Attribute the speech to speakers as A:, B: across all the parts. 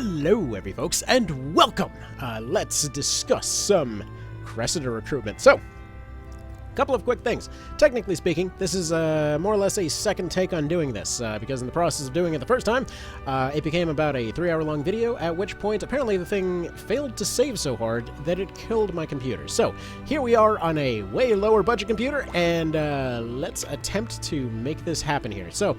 A: Hello, every folks, and welcome! Let's discuss some Cressida recruitment. So, a couple of quick things. Technically speaking, this is more or less a second take on doing this, because in the process of doing it the first time, it became about a 3-hour-long video, at which point apparently the thing failed to save so hard that it killed my computer. So, here we are on a way lower budget computer, and let's attempt to make this happen here. So,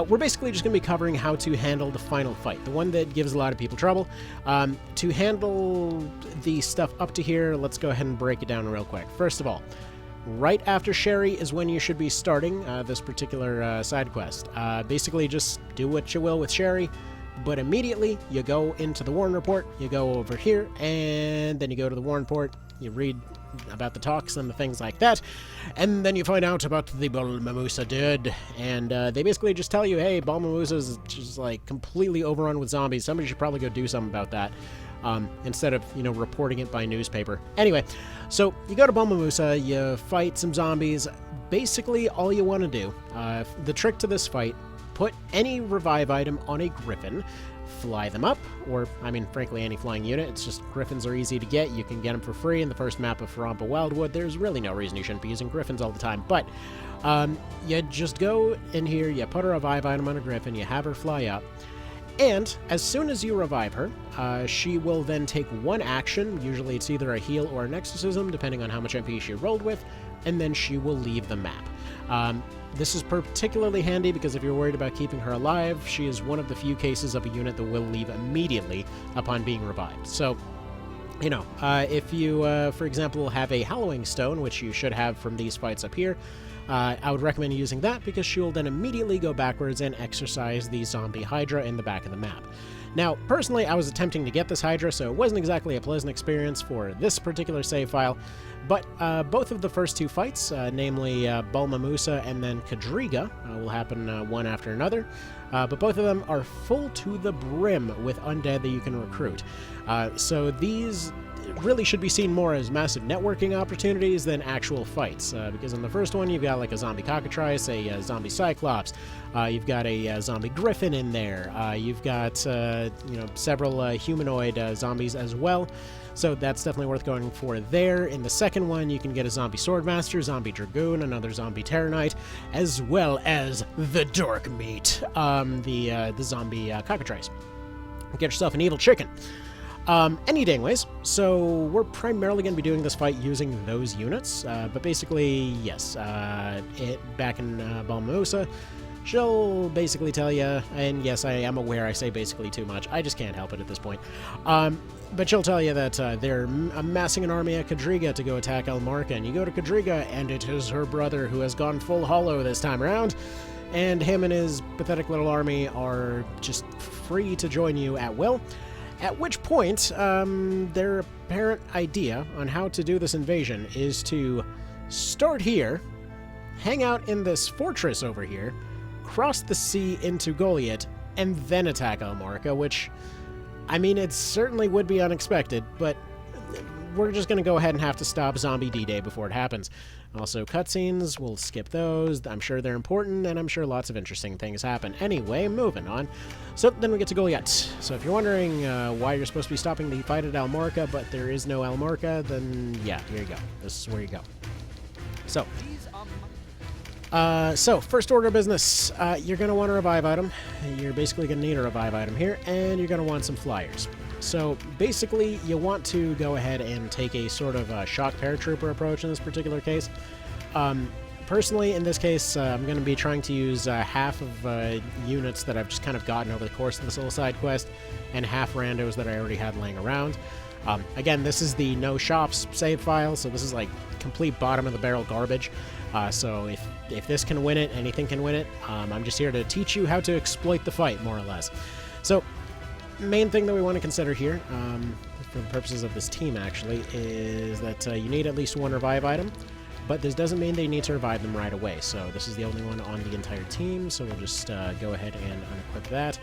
A: we're basically just going to be covering how to handle the final fight, the one that gives a lot of people trouble. To handle the stuff up to here, let's go ahead and break it down real quick. First of all, right after Sherry is when you should be starting this particular side quest. Basically, just do what you will with Sherry, but immediately you go into the Warren report, you go over here, and then you go to the Warren report, you read about the talks and the things like that, and then you find out about the Balmamusa dude, and they basically just tell you, hey, Balmamusa is just like completely overrun with zombies. Somebody should probably go do something about that. Instead of, reporting it by newspaper. Anyway, so you go to Balmamusa, you fight some zombies. Basically, all you want to do, the trick to this fight, put any revive item on a griffin, fly them up, or, frankly, any flying unit. It's just griffins are easy to get. You can get them for free in the first map of Farampa Wildwood. There's really no reason you shouldn't be using griffins all the time, but you just go in here, you put a revive item on a griffin, you have her fly up, and as soon as you revive her, she will then take one action. Usually it's either a heal or an exorcism, depending on how much MP she rolled with, and then she will leave the map. This is particularly handy because if you're worried about keeping her alive, she is one of the few cases of a unit that will leave immediately upon being revived. So, if you, for example, have a Hallowing Stone, which you should have from these fights up here, I would recommend using that because she will then immediately go backwards and exorcise the zombie Hydra in the back of the map. Now, personally, I was attempting to get this Hydra, so it wasn't exactly a pleasant experience for this particular save file, but both of the first two fights, namely Balmamusa and then Kadriga, will happen one after another, but both of them are full to the brim with undead that you can recruit. So these really should be seen more as massive networking opportunities than actual fights, because in the first one you've got like a zombie cockatrice, a zombie cyclops, you've got a zombie griffin in there, you've got several humanoid zombies as well, so that's definitely worth going for there. In the second one you can get a zombie swordmaster, zombie dragoon, another zombie terror knight, as well as the dork meat, the zombie cockatrice. Get yourself an evil chicken. Any anyways, so we're primarily going to be doing this fight using those units, but basically, yes, back in Balmamusa, she'll basically tell you, and yes, I am aware I say basically too much, I just can't help it at this point, but she'll tell you that they're amassing an army at Kadriga to go attack El Marca, and you go to Kadriga, and it is her brother who has gone full hollow this time around, and him and his pathetic little army are just free to join you at will. At which point, their apparent idea on how to do this invasion is to start here, hang out in this fortress over here, cross the sea into Goliath, and then attack El Marca, which, it certainly would be unexpected, but we're just going to go ahead and have to stop Zombie D-Day before it happens. Also, cutscenes, we'll skip those. I'm sure they're important, and I'm sure lots of interesting things happen. Anyway, moving on. So, then we get to Goliath. So, if you're wondering why you're supposed to be stopping the fight at El Marca, but there is no El Marca, then, yeah, here you go. This is where you go. So, first order of business, you're going to want a revive item. You're basically going to need a revive item here, and you're going to want some flyers. So basically, you want to go ahead and take a sort of shock paratrooper approach in this particular case. Personally, in this case, I'm going to be trying to use half of units that I've just kind of gotten over the course of this little side quest, and half randos that I already had laying around. Again, this is the no shops save file, so this is like complete bottom of the barrel garbage. So if this can win it, anything can win it. I'm just here to teach you how to exploit the fight, more or less. So, main thing that we want to consider here, for the purposes of this team actually, is that you need at least one revive item, but this doesn't mean they need to revive them right away, so this is the only one on the entire team, so we'll just go ahead and unequip that,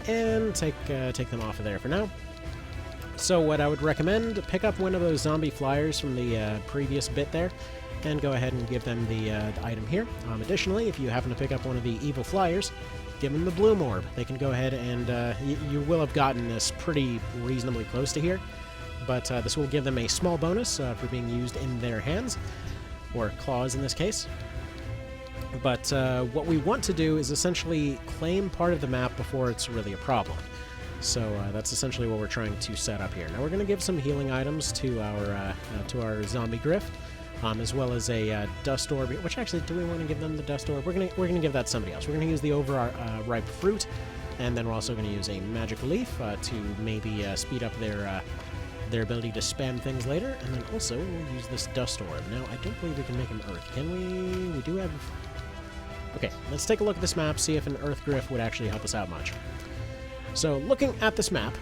A: and take them off of there for now. So what I would recommend, pick up one of those zombie flyers from the previous bit there, and go ahead and give them the item here. Additionally, if you happen to pick up one of the evil flyers, give them the Bloom Orb. They can go ahead and you will have gotten this pretty reasonably close to here, but this will give them a small bonus for being used in their hands, or claws in this case. But what we want to do is essentially claim part of the map before it's really a problem. So that's essentially what we're trying to set up here. Now we're going to give some healing items to our zombie Grift, as well as a Dust Orb. Which actually, do we want to give them the Dust Orb? We're gonna give that to somebody else. We're going to use the Overripe Fruit, and then we're also going to use a Magic Leaf to maybe speed up their ability to spam things later. And then also we'll use this Dust Orb. Now I don't believe we can make him Earth. Can we? We do have. Okay, let's take a look at this map, see if an Earth Griff would actually help us out much. So, looking at this map,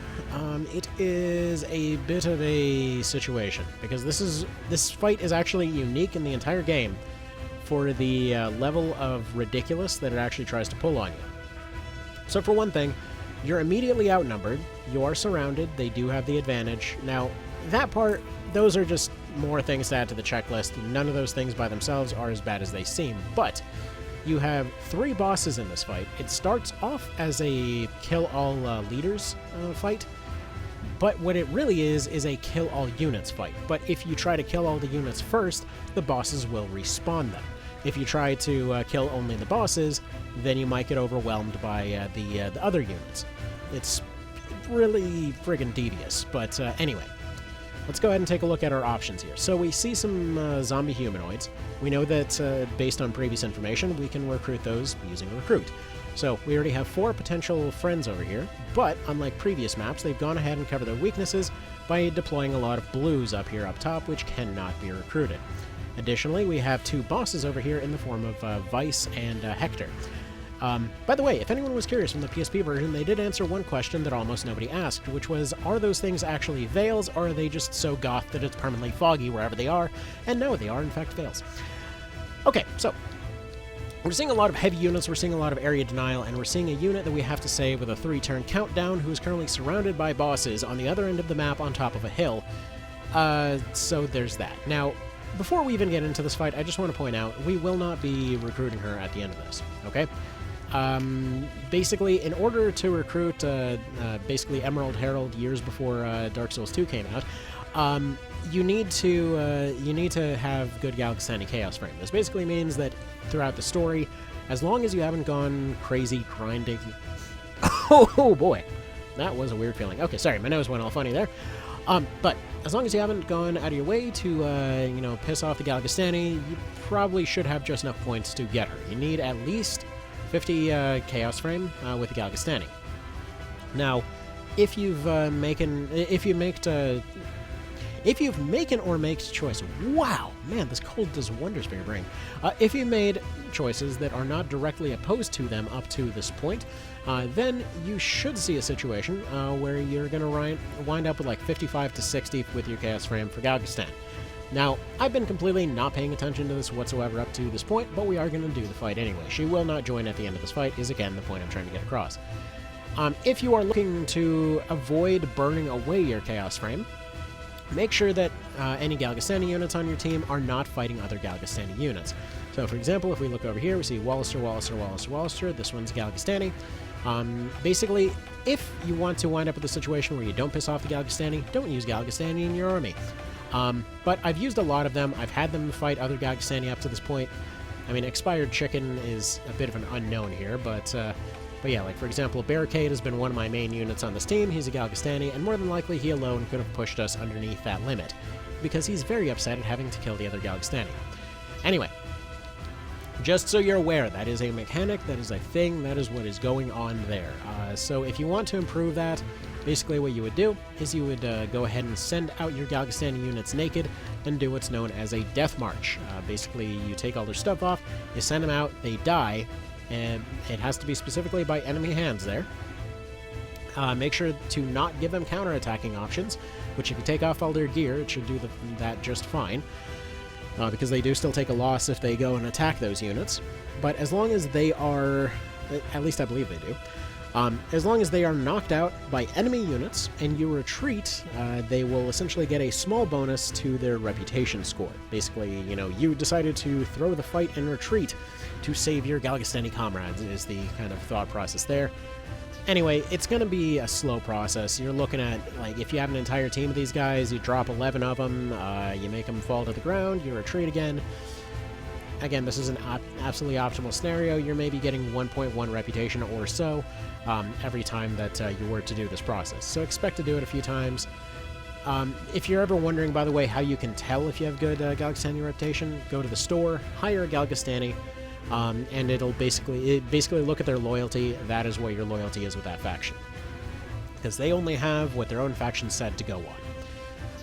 A: it is a bit of a situation, because this fight is actually unique in the entire game for the level of ridiculous that it actually tries to pull on you. So for one thing, you're immediately outnumbered, you are surrounded, they do have the advantage. Now, that part, those are just more things to add to the checklist. None of those things by themselves are as bad as they seem, but you have 3 bosses in this fight. It starts off as a kill-all leaders fight, but what it really is a kill-all units fight. But if you try to kill all the units first, the bosses will respawn them. If you try to kill only the bosses, then you might get overwhelmed by the other units. It's really friggin' devious, but anyway. Let's go ahead and take a look at our options here. So we see some zombie humanoids. We know that based on previous information, we can recruit those using Recruit. So we already have 4 potential friends over here, but unlike previous maps, they've gone ahead and covered their weaknesses by deploying a lot of blues up here up top, which cannot be recruited. Additionally, we have 2 bosses over here in the form of Vice and Hector. By the way, if anyone was curious from the PSP version, they did answer one question that almost nobody asked, which was, are those things actually veils, or are they just so goth that it's permanently foggy wherever they are? And no, they are in fact veils. Okay, so we're seeing a lot of heavy units, we're seeing a lot of area denial, and we're seeing a unit that we have to save with a 3-turn countdown who is currently surrounded by bosses on the other end of the map on top of a hill. So there's that. Now, before we even get into this fight, I just want to point out, we will not be recruiting her at the end of this, okay? Basically, in order to recruit, basically Emerald Herald years before Dark Souls 2 came out, you need to have good Galgastani Chaos Frame. This basically means that throughout the story, as long as you haven't gone crazy grinding... Oh boy, that was a weird feeling. Okay, sorry, my nose went all funny there. But as long as you haven't gone out of your way to, you know, piss off the Galgastani, you probably should have just enough points to get her. You need at least 50 Chaos Frame with the Galgastani. Now, if you've making or makes choice, wow, man, this cold does wonders for your brain. If you made choices that are not directly opposed to them up to this point, then you should see a situation where you're going to wind up with like 55 to 60 with your Chaos Frame for Galgastan. Now, I've been completely not paying attention to this whatsoever up to this point, but we are going to do the fight anyway. She will not join at the end of this fight, is again the point I'm trying to get across. If you are looking to avoid burning away your Chaos Frame, make sure that any Galgastani units on your team are not fighting other Galgastani units. So, for example, if we look over here, we see Wallister. This one's Galgastani. Basically, if you want to wind up with a situation where you don't piss off the Galgastani, don't use Galgastani in your army. But I've used a lot of them. I've had them fight other Galgastani up to this point. I mean, Expired Chicken is a bit of an unknown here, but yeah, like for example, Barricade has been one of my main units on this team. He's a Galgastani, and more than likely he alone could have pushed us underneath that limit, because he's very upset at having to kill the other Galgastani. Anyway, just so you're aware, that is a mechanic, that is a thing, that is what is going on there. So if you want to improve that, basically what you would do is you would go ahead and send out your Galgastani units naked and do what's known as a death march. Basically, you take all their stuff off, you send them out, they die, and it has to be specifically by enemy hands there. Make sure to not give them counterattacking options, which if you take off all their gear, it should do that just fine. Because they do still take a loss if they go and attack those units. But as long as they are, at least I believe they do, As long as they are knocked out by enemy units and you retreat, they will essentially get a small bonus to their reputation score. Basically, you know, you decided to throw the fight and retreat to save your Galgastani comrades is the kind of thought process there. Anyway, it's going to be a slow process. You're looking at, like, if you have an entire team of these guys, you drop 11 of them, you make them fall to the ground, you retreat again. Again, this is an absolutely optimal scenario. You're maybe getting 1.1 reputation or so every time that you were to do this process. So expect to do it a few times. If you're ever wondering, by the way, how you can tell if you have good Galgastani reputation, go to the store, hire a Galgastani, and it'll basically look at their loyalty. That is what your loyalty is with that faction, because they only have what their own faction said to go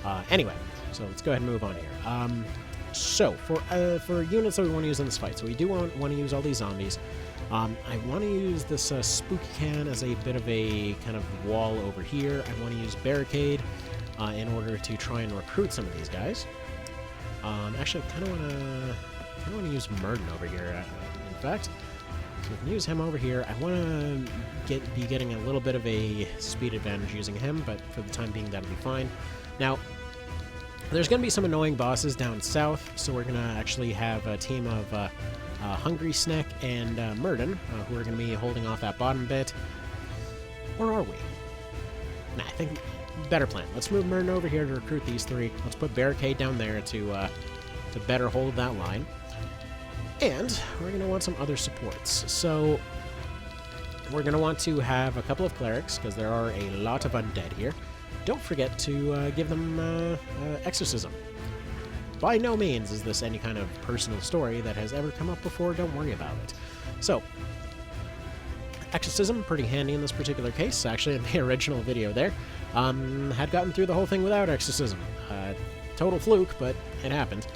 A: on. Anyway, so let's go ahead and move on here. So, for units that we want to use in this fight, so we do want to use all these zombies. I want to use this spooky can as a bit of a kind of wall over here. I want to use barricade in order to try and recruit some of these guys. Actually, I kind of want to use Murden over here. In fact, so we can use him over here. I want to be getting a little bit of a speed advantage using him, but for the time being, that'll be fine. Now, there's going to be some annoying bosses down south, so we're going to actually have a team of Hungry Snack and Murden, who are going to be holding off that bottom bit. Or are we? Nah, I think better plan. Let's move Murden over here to recruit these three. Let's put Barricade down there to better hold that line. And we're going to want some other supports. So we're going to want to have a couple of clerics, because there are a lot of undead here. Don't forget to give them exorcism. By no means is this any kind of personal story that has ever come up before. Don't worry about it. So, exorcism, pretty handy in this particular case. Actually, in the original video there, had gotten through the whole thing without exorcism. Total fluke, but it happened.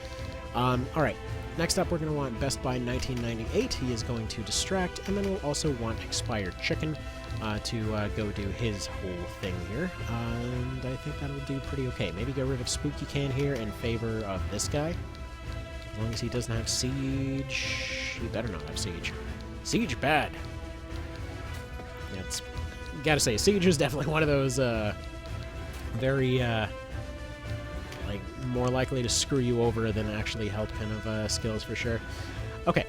A: Alright, next up we're going to want Best Buy 1998. He is going to distract, and then we'll also want Expired Chicken to go do his whole thing here. And I think that'll do pretty okay. Maybe get rid of Spooky Can here in favor of this guy. As long as he doesn't have Siege. He better not have Siege. Siege, bad. Yeah, it's... Gotta say, Siege is definitely one of those, very, like, more likely to screw you over than actually help kind of, skills for sure. Okay,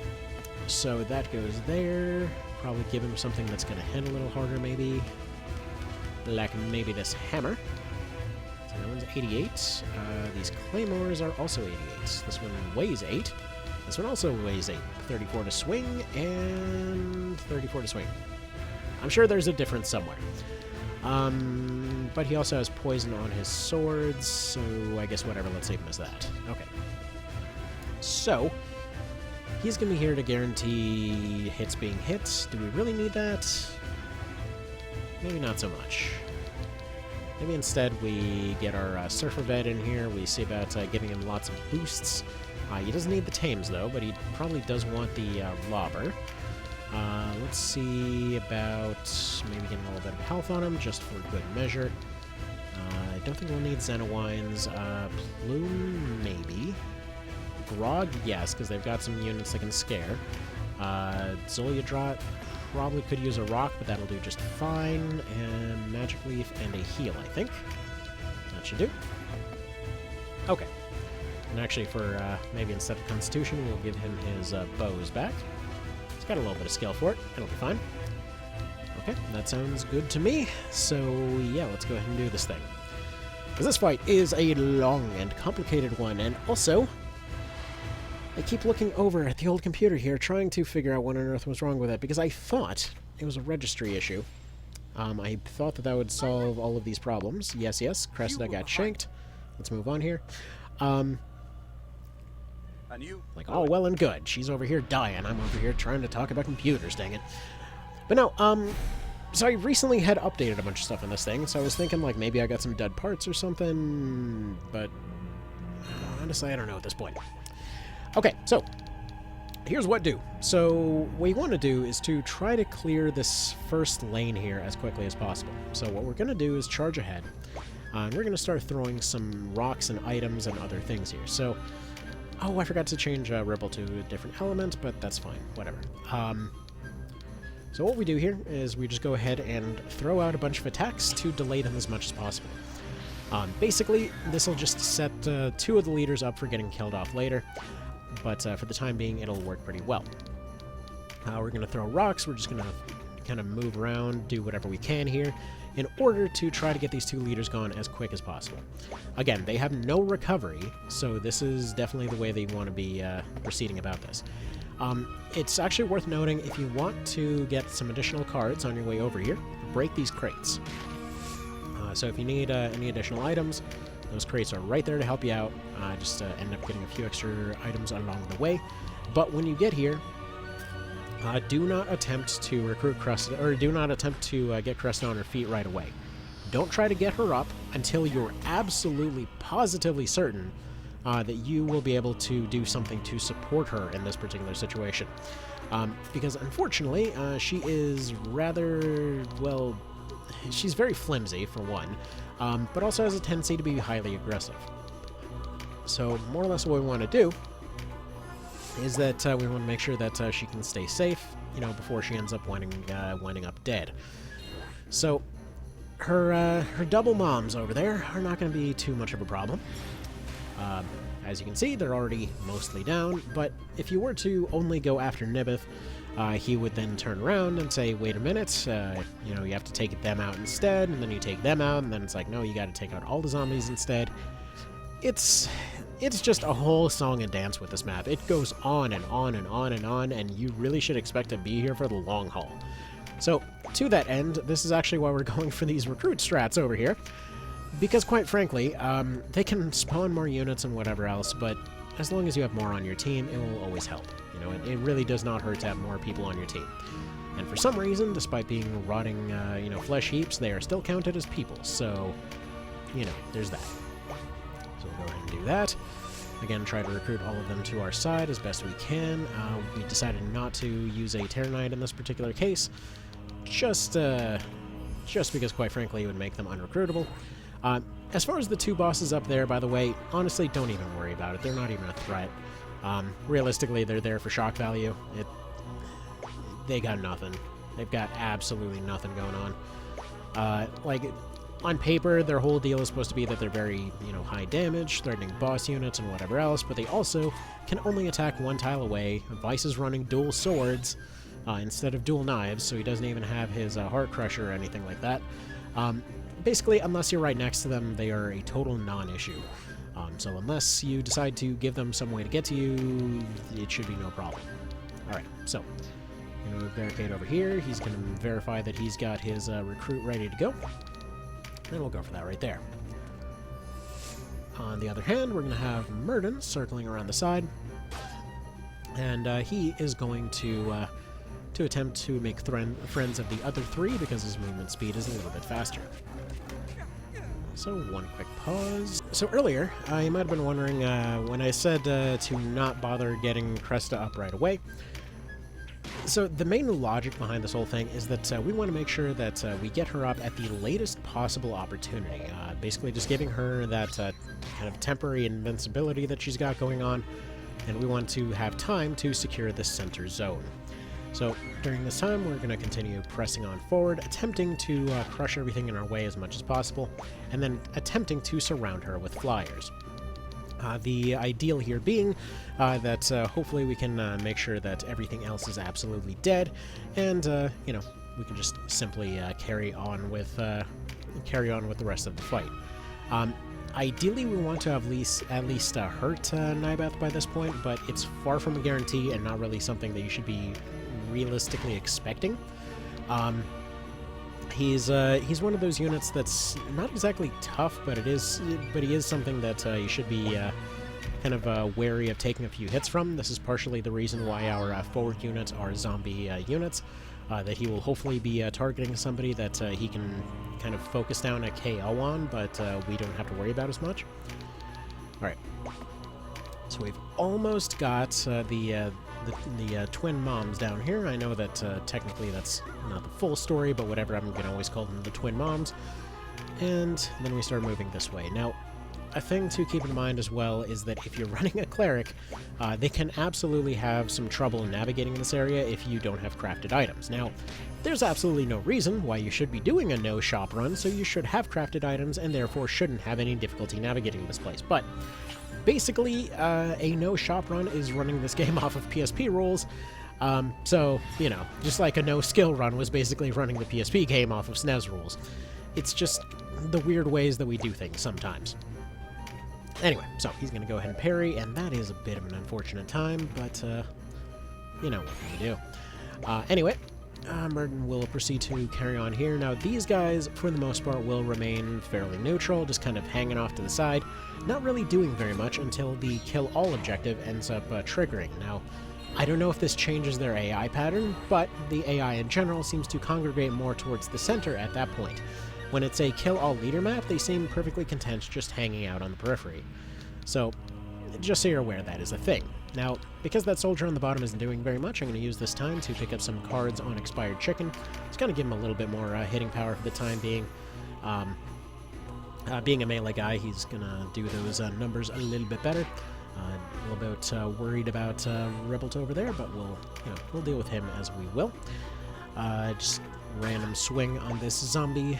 A: so that goes there. Probably give him something that's going to hit a little harder, maybe. Like maybe this hammer. So that one's 88. These claymores are also 88. This one weighs 8. This one also weighs 8. 34 to swing, and 34 to swing. I'm sure there's a difference somewhere. But he also has poison on his swords, so I guess whatever, let's save him as that. Okay. So, he's going to be here to guarantee hits being hit. Do we really need that? Maybe not so much. Maybe instead we get our Surfer Vet in here. We see about giving him lots of boosts. He doesn't need the Tames, though, but he probably does want the Lobber. Let's see about maybe getting a little bit of health on him, just for good measure. I don't think we'll need Xenowines. Plume, maybe. Grog, yes, because they've got some units that can scare. Zoliadrot probably could use a rock, but that'll do just fine. And Magic Leaf and a heal, I think. That should do. Okay. And actually, for maybe instead of Constitution, we'll give him his bows back. He's got a little bit of skill for it. It'll be fine. Okay, that sounds good to me. So, yeah, let's go ahead and do this thing. Because this fight is a long and complicated one, and also... I keep looking over at the old computer here, trying to figure out what on earth was wrong with it, because I thought it was a registry issue. I thought that would solve all of these problems. Yes, yes, Cressida got shanked. Let's move on here. Like, oh, well and good. She's over here dying. I'm over here trying to talk about computers, dang it. But no, so I recently had updated a bunch of stuff on this thing, so I was thinking, like, maybe I got some dead parts or something, but honestly, I don't know at this point. Okay, so here's what do. So what you want to do is to try to clear this first lane here as quickly as possible. So what we're going to do is charge ahead. And we're going to start throwing some rocks and items and other things here. So, oh, I forgot to change Ripple to a different element, but that's fine. Whatever. So what we do here is we just go ahead and throw out a bunch of attacks to delay them as much as possible. Basically, this will just set 2 of the leaders up for getting killed off later, but for the time being, it'll work pretty well. We're going to throw rocks. We're just going to kind of move around, do whatever we can here, in order to try to get these 2 leaders gone as quick as possible. Again, they have no recovery, so this is definitely the way they want to be proceeding about this. It's actually worth noting, if you want to get some additional cards on your way over here, break these crates. So if you need any additional items, those crates are right there to help you out. Just end up getting a few extra items along the way. But when you get here, do not attempt to recruit Cressida, or do not attempt to get Cressida on her feet right away. Don't try to get her up until you're absolutely, positively certain that you will be able to do something to support her in this particular situation. Because unfortunately, she is rather, well, she's very flimsy, for one, but also has a tendency to be highly aggressive. So more or less what we want to do is that we want to make sure that she can stay safe, you know, before she ends up winding up dead. So her double moms over there are not going to be too much of a problem. As you can see, they're already mostly down, but if you were to only go after Nibith, he would then turn around and say, wait a minute, you know, you have to take them out instead, and then you take them out, and then it's like, no, you got to take out all the zombies instead. It's just a whole song and dance with this map. It goes on and on and on and on, and you really should expect to be here for the long haul. So, to that end, this is actually why we're going for these recruit strats over here, because quite frankly, they can spawn more units and whatever else, but as long as you have more on your team, it will always help. You know, it really does not hurt to have more people on your team. And for some reason, despite being rotting, you know, flesh heaps, they are still counted as people, so, you know, there's that. So we'll go ahead and do that. Again, try to recruit all of them to our side as best we can. We decided not to use a Terror Knight in this particular case, just because, quite frankly, it would make them unrecruitable. As far as the 2 bosses up there, by the way, honestly, don't even worry about it. They're not even a threat. Realistically, they're there for shock value. They got nothing. They've got absolutely nothing going on. Like, on paper, their whole deal is supposed to be that they're very, you know, high damage, threatening boss units and whatever else, but they also can only attack 1 tile away. Vice is running dual swords instead of dual knives, so he doesn't even have his heart crusher or anything like that. Basically, unless you're right next to them, they are a total non-issue. So unless you decide to give them some way to get to you, it should be no problem. Alright, so, you know, barricade over here. He's going to verify that he's got his recruit ready to go. And we'll go for that right there. On the other hand, we're going to have Murden circling around the side. And he is going to attempt to make friends of the other 3 because his movement speed is a little bit faster. So, one quick pause. So earlier, you might have been wondering when I said to not bother getting Cressida up right away. So the main logic behind this whole thing is that we want to make sure that we get her up at the latest possible opportunity. Basically just giving her that kind of temporary invincibility that she's got going on, and we want to have time to secure the center zone. So during this time, we're going to continue pressing on forward, attempting to crush everything in our way as much as possible, and then attempting to surround her with flyers. The ideal here being that hopefully we can make sure that everything else is absolutely dead, and you know, we can just simply carry on with the rest of the fight. Ideally, we want to at least hurt Nibeth by this point, but it's far from a guarantee and not really something that you should be realistically expecting. He's one of those units that's not exactly tough, but he is something that you should be kind of wary of taking a few hits from. This is partially the reason why our forward units are zombie units, that he will hopefully be targeting somebody that he can kind of focus down a KO on, but we don't have to worry about as much. Alright, so we've almost got the twin moms down here. I know that technically that's not the full story, but whatever, I'm going to always call them the twin moms. And then we start moving this way. Now, a thing to keep in mind as well is that if you're running a cleric, they can absolutely have some trouble navigating this area if you don't have crafted items. Now, there's absolutely no reason why you should be doing a no shop run, so you should have crafted items and therefore shouldn't have any difficulty navigating this place. But basically, a no shop run is running this game off of PSP rules. So, you know, just like a no skill run was basically running the PSP game off of SNES rules. It's just the weird ways that we do things sometimes. Anyway, so he's going to go ahead and parry, and that is a bit of an unfortunate time, but, you know what can you do. Anyway, Merton will proceed to carry on here. Now, these guys, for the most part, will remain fairly neutral, just kind of hanging off to the side, not really doing very much until the kill all objective ends up triggering. Now, I don't know if this changes their AI pattern, but the AI in general seems to congregate more towards the center at that point. When it's a kill-all-leader map, they seem perfectly content just hanging out on the periphery. So, just so you're aware, that is a thing. Now, because that soldier on the bottom isn't doing very much, I'm going to use this time to pick up some cards on Expired Chicken. Just kind of give him a little bit more hitting power for the time being. Being a melee guy, he's going to do those numbers a little bit better. A little bit worried about Rebelt over there, but we'll deal with him as we will. Just random swing on this zombie.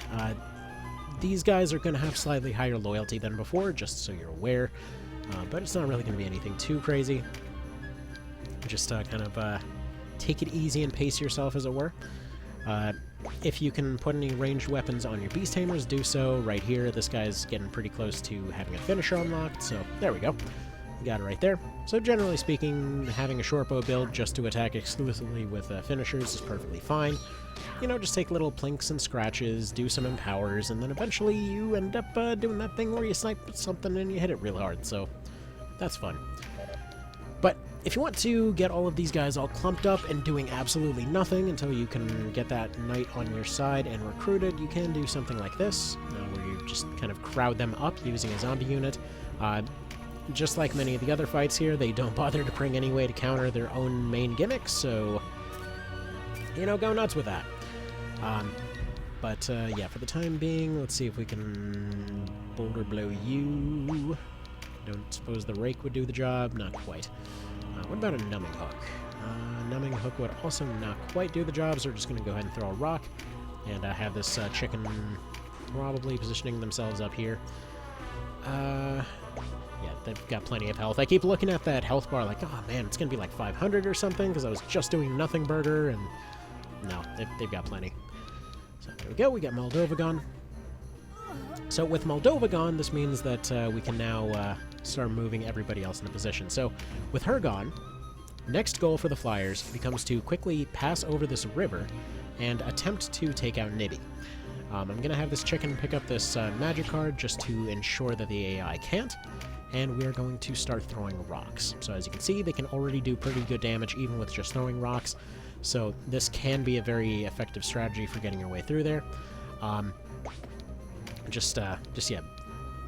A: These guys are going to have slightly higher loyalty than before, just so you're aware, but it's not really going to be anything too crazy. Just kind of take it easy and pace yourself, as it were. If you can put any ranged weapons on your Beast Tamers, do so. Right here, this guy's getting pretty close to having a finisher unlocked, so there we go. Got it right there. So generally speaking, having a short bow build just to attack exclusively with finishers is perfectly fine. You know, just take little plinks and scratches, do some empowers, and then eventually you end up doing that thing where you snipe something and you hit it real hard, so that's fun. But if you want to get all of these guys all clumped up and doing absolutely nothing until you can get that knight on your side and recruited, you can do something like this, where you just kind of crowd them up using a zombie unit. Just like many of the other fights here, they don't bother to bring any way to counter their own main gimmicks, so, you know, go nuts with that. Yeah, for the time being, let's see if we can boulder blow you. Don't suppose the rake would do the job? Not quite. What about a numbing hook? Numbing hook would also not quite do the job, so we're just going to go ahead and throw a rock and have this chicken probably positioning themselves up here. Yeah, they've got plenty of health. I keep looking at that health bar like, oh man, it's going to be like 500 or something, because I was just doing nothing burger, and no, they've got plenty. So there we go, we got Moldova gone. So with Moldova gone, this means that we can now start moving everybody else into position. So with her gone, next goal for the Flyers becomes to quickly pass over this river and attempt to take out Nibby. I'm going to have this chicken pick up this magic card just to ensure that the AI can't, and we're going to start throwing rocks. So as you can see, they can already do pretty good damage even with just throwing rocks, so this can be a very effective strategy for getting your way through there. Yeah,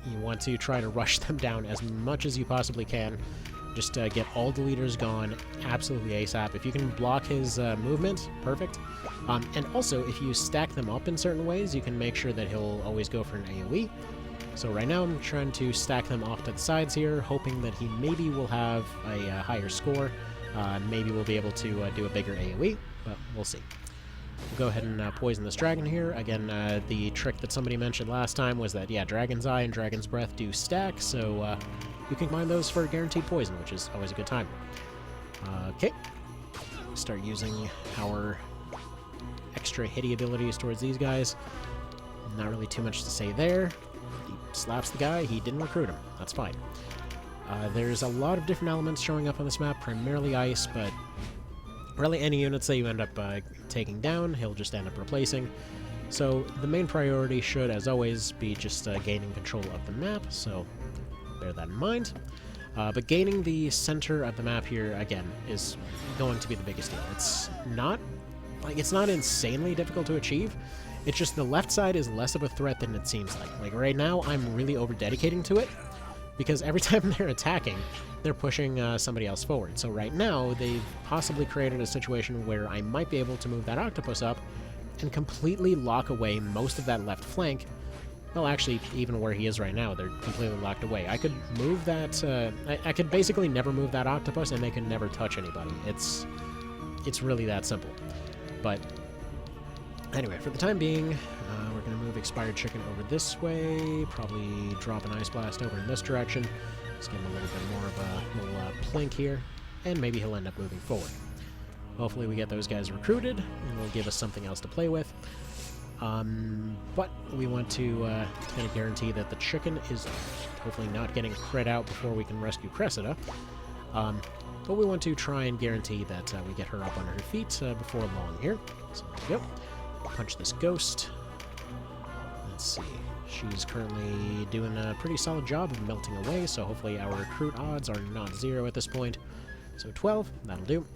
A: you want to try to rush them down as much as you possibly can. Just get all the leaders gone absolutely ASAP. If you can block his movement, perfect. And also, if you stack them up in certain ways, you can make sure that he'll always go for an AoE. So right now I'm trying to stack them off to the sides here, hoping that he maybe will have a higher score. Maybe we'll be able to do a bigger AoE, but we'll see. We'll go ahead and poison this dragon here. Again, the trick that somebody mentioned last time was that, yeah, Dragon's Eye and Dragon's Breath do stack, so you can combine those for guaranteed poison, which is always a good time. Okay. Start using our extra hitty abilities towards these guys. Not really too much to say there. He slaps the guy, he didn't recruit him. That's fine. There's a lot of different elements showing up on this map, primarily ice, but really any units that you end up taking down, he'll just end up replacing. So the main priority should, as always, be just gaining control of the map, so bear that in mind. But gaining the center of the map here, again, is going to be the biggest deal. It's not insanely difficult to achieve. It's just the left side is less of a threat than it seems like. Like right now, I'm really over-dedicating to it, because every time they're attacking, they're pushing somebody else forward. So right now, they've possibly created a situation where I might be able to move that octopus up and completely lock away most of that left flank. Well, actually, even where he is right now, they're completely locked away. I could move that... I could basically never move that octopus, and they could never touch anybody. It's really that simple. But anyway, for the time being, we're going to move Expired Chicken over this way, probably drop an Ice Blast over in this direction. Just give him a little bit more of a little plink here, and maybe he'll end up moving forward. Hopefully we get those guys recruited, and it'll give us something else to play with. But we want to kind of guarantee that the chicken is hopefully not getting crit out before we can rescue Cressida. But we want to try and guarantee that we get her up on her feet before long here. So there we go. Punch this ghost. Let's see. She's currently doing a pretty solid job of melting away, so hopefully our recruit odds are not 0 at this point. So 12, that'll do.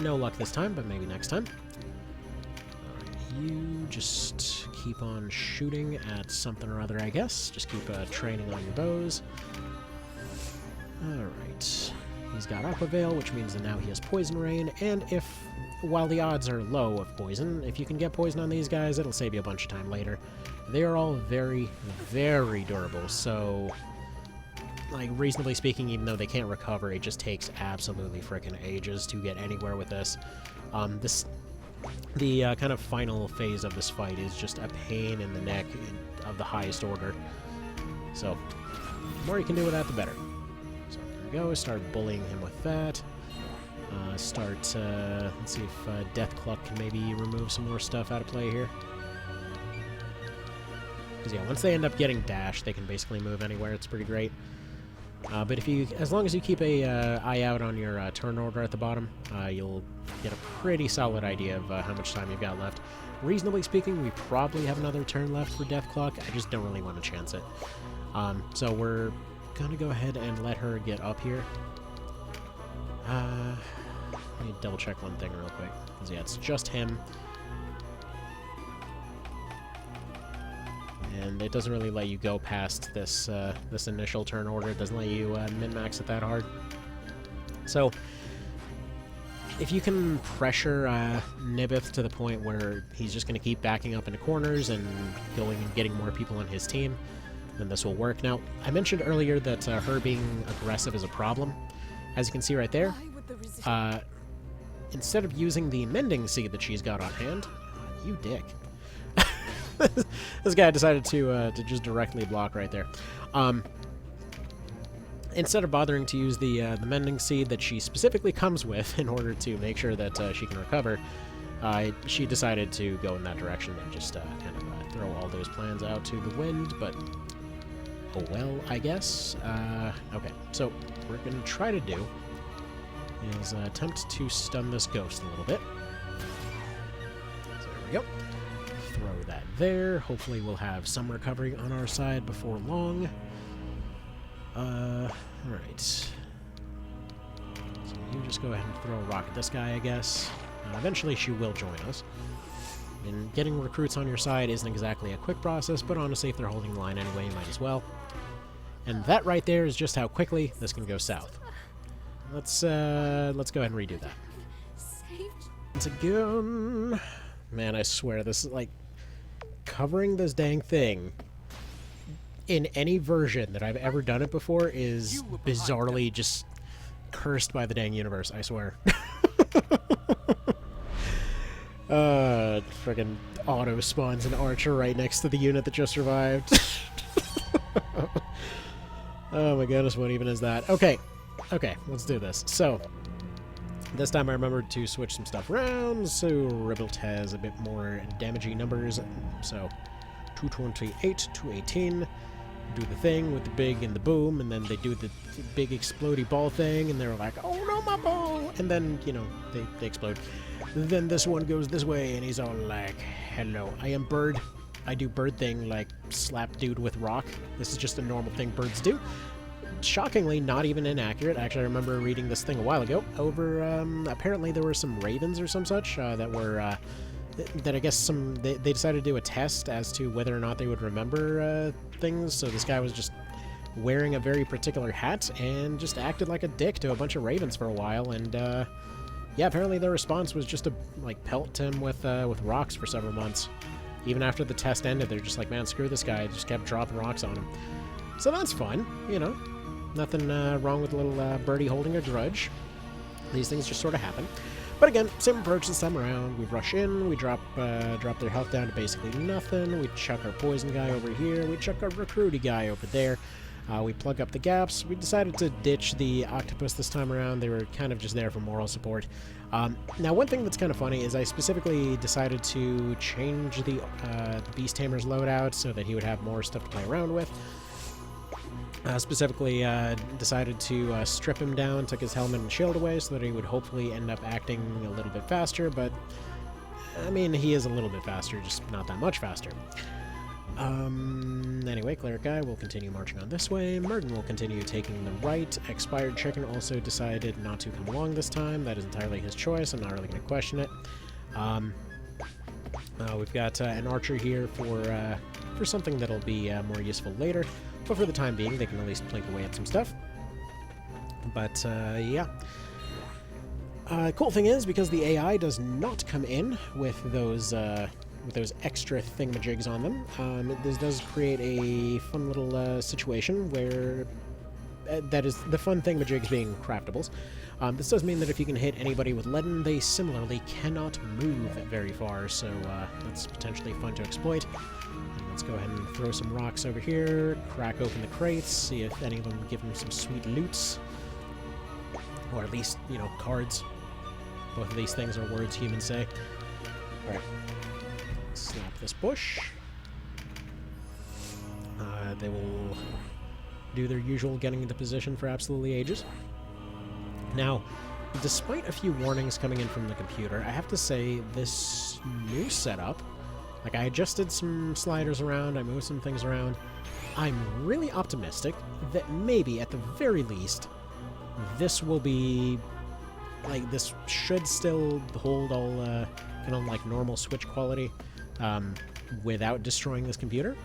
A: No luck this time, but maybe next time. You just keep on shooting at something or other, I guess. Just keep training on your bows. Alright. He's got Aqua Veil, which means that now he has Poison Rain, and while the odds are low of poison, if you can get poison on these guys, it'll save you a bunch of time later. They are all very, very durable, so... like, reasonably speaking, even though they can't recover, it just takes absolutely frickin' ages to get anywhere with this. The kind of final phase of this fight is just a pain in the neck of the highest order. So, the more you can do with that, the better. So, there we go. Start bullying him with that. Let's see if Death Cluck can maybe remove some more stuff out of play here. Because, yeah, once they end up getting dash, they can basically move anywhere. It's pretty great. But as long as you keep a eye out on your turn order at the bottom, you'll get a pretty solid idea of how much time you've got left. Reasonably speaking, we probably have another turn left for Death Clock. I just don't really want to chance it. So we're gonna go ahead and let her get up here. Let me double check one thing real quick. 'Cause, yeah, it's just him. And it doesn't really let you go past this this initial turn order. It doesn't let you min-max it that hard. So, if you can pressure Nibith to the point where he's just going to keep backing up into corners and going and getting more people on his team, then this will work. Now, I mentioned earlier that her being aggressive is a problem. As you can see right there, instead of using the Mending Seed that she's got on hand, you dick. This guy decided to just directly block right there. Instead of bothering to use the Mending Seed that she specifically comes with in order to make sure that she can recover, she decided to go in that direction and just kind of throw all those plans out to the wind, but oh well, I guess. Okay, so what we're going to try to do is attempt to stun this ghost a little bit. So there we go. Throw that there. Hopefully we'll have some recovery on our side before long. Alright. So you just go ahead and throw a rock at this guy, I guess. Eventually she will join us. And getting recruits on your side isn't exactly a quick process, but honestly, if they're holding the line anyway, you might as well. And that right there is just how quickly this can go south. Let's go ahead and redo that. Once again... Man, I swear, this is like... Covering this dang thing in any version that I've ever done it before is bizarrely just cursed by the dang universe, I swear. Friggin' auto spawns an archer right next to the unit that just survived. Oh my goodness, what even is that? Okay, let's do this. So, this time I remembered to switch some stuff around, so Rebuilt has a bit more damaging numbers. So, 228, 218, do the thing with the big and the boom, and then they do the big explodey ball thing, and they're like, oh no, my ball! And then, you know, they explode. Then this one goes this way, and he's all like, hello, I am Bird. I do bird thing, like slap dude with rock. This is just a normal thing birds do. Shockingly, not even inaccurate. Actually, I remember reading this thing a while ago. Apparently there were some ravens or some such that were, that I guess they decided to do a test as to whether or not they would remember things. So this guy was just wearing a very particular hat and just acted like a dick to a bunch of ravens for a while. And yeah, apparently their response was just to like pelt him with rocks for several months. even after the test ended, they're just like, man, screw this guy. Just kept dropping rocks on him. So that's fun, you know. Nothing wrong with a little birdie holding a grudge. These things just sort of happen. But again, same approach this time around. We rush in, we drop their health down to basically nothing. We chuck our poison guy over here. We chuck our recruity guy over there. We plug up the gaps. We decided to ditch the octopus this time around. They were kind of just there for moral support. Now, one thing that's kind of funny is I specifically decided to change the Beast Tamer's loadout so that he would have more stuff to play around with. Specifically decided to strip him down, took his helmet and shield away so that he would hopefully end up acting a little bit faster, but I mean, he is a little bit faster, just not that much faster. Anyway, Cleric Guy will continue marching on this way. Merton will continue taking the right. Expired Chicken also decided not to come along this time. That is entirely his choice. I'm not really going to question it. We've got an archer here for something that'll be more useful later. But for the time being, they can at least plink away at some stuff. But, yeah. Cool thing is, because the AI does not come in with those extra thingamajigs on them, this does create a fun little situation where... that is, the fun thingamajigs being craftables. This does mean that if you can hit anybody with leaden, they similarly cannot move very far, so that's potentially fun to exploit. And let's go ahead and throw some rocks over here, crack open the crates, see if any of them give them some sweet loots. Or at least, you know, cards. Both of these things are words humans say. Alright. Slap this bush. They will do their usual getting into position for absolutely ages. Now, despite a few warnings coming in from the computer, I have to say this new setup, like I adjusted some sliders around, I moved some things around, I'm really optimistic that maybe at the very least this will be, like, this should still hold all kind of like normal Switch quality without destroying this computer.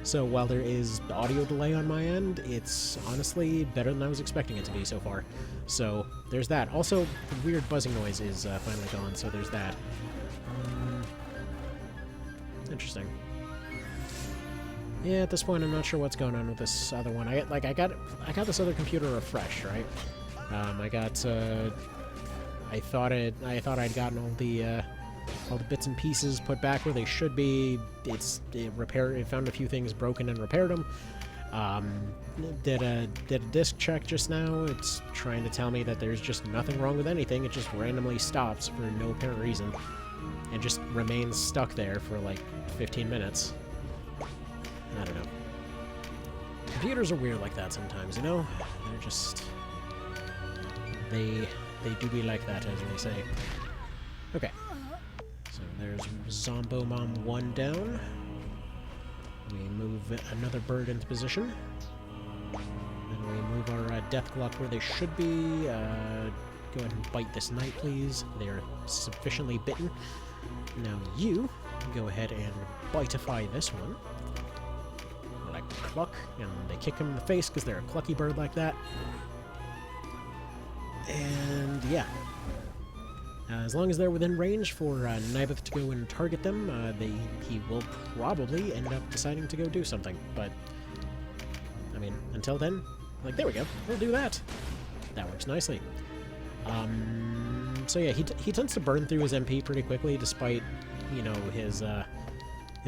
A: So while there is audio delay on my end, it's honestly better than I was expecting it to be so far. So there's that. Also, the weird buzzing noise is finally gone, so there's that. Interesting. Yeah, at this point, I'm not sure what's going on with this other one. I got this other computer refreshed, right? I thought I'd gotten all the bits and pieces put back where they should be. It found a few things broken and repaired them. Did a disk check just now. It's trying to tell me that there's just nothing wrong with anything. It just randomly stops for no apparent reason and just remains stuck there for like 15 minutes. I don't know. Computers are weird like that sometimes, you know? They're just... They do be like that, as we say. Okay. So there's Zombo Mom 1 down. We move another bird into position. Then we move our Death Gluck where they should be. Go ahead and bite this knight, please. They are sufficiently bitten. Now you go ahead and bitify this one. Like cluck, and they kick him in the face because they're a clucky bird like that. And yeah. As long as they're within range for Nibeth to go and target them, he will probably end up deciding to go do something. But, I mean, until then, like, there we go. We'll do that. That works nicely. So yeah, he tends to burn through his MP pretty quickly, despite, you know, his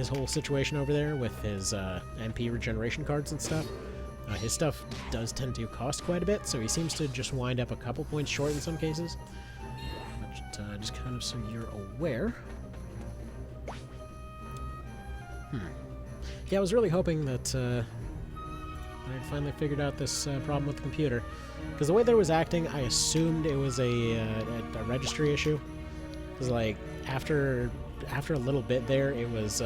A: whole situation over there with his MP regeneration cards and stuff. His stuff does tend to cost quite a bit, so he seems to just wind up a couple points short in some cases. But, just kind of so you're aware. Yeah, I was really hoping that I'd finally figured out this problem with the computer. Because the way that it was acting, I assumed it was a registry issue. Because, like, after a little bit there, it was,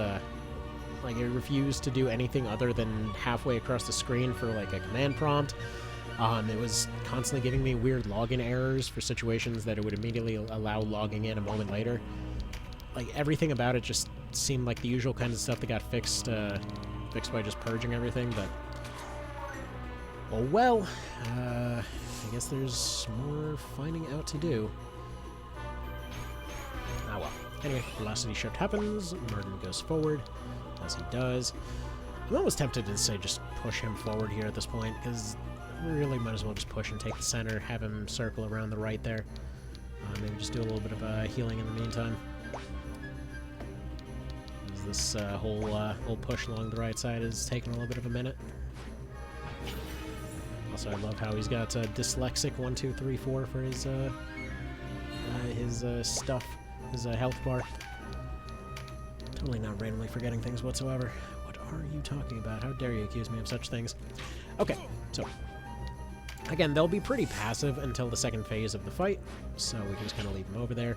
A: like, it refused to do anything other than halfway across the screen for, like, a command prompt. It was constantly giving me weird login errors for situations that it would immediately allow logging in a moment later. Like, everything about it just seemed like the usual kind of stuff that got fixed by just purging everything, but... well, I guess there's more finding out to do. Ah well. Anyway, velocity shift happens, Murden goes forward, as he does. I'm almost tempted to say just push him forward here at this point, because really might as well just push and take the center, have him circle around the right there. Maybe just do a little bit of healing in the meantime. This whole push along the right side is taking a little bit of a minute. Also, I love how he's got dyslexic 1, 2, 3, 4 for his stuff, his health bar. Totally not randomly forgetting things whatsoever. What are you talking about? How dare you accuse me of such things? Okay, so again, they'll be pretty passive until the second phase of the fight, so we can just kind of leave them over there.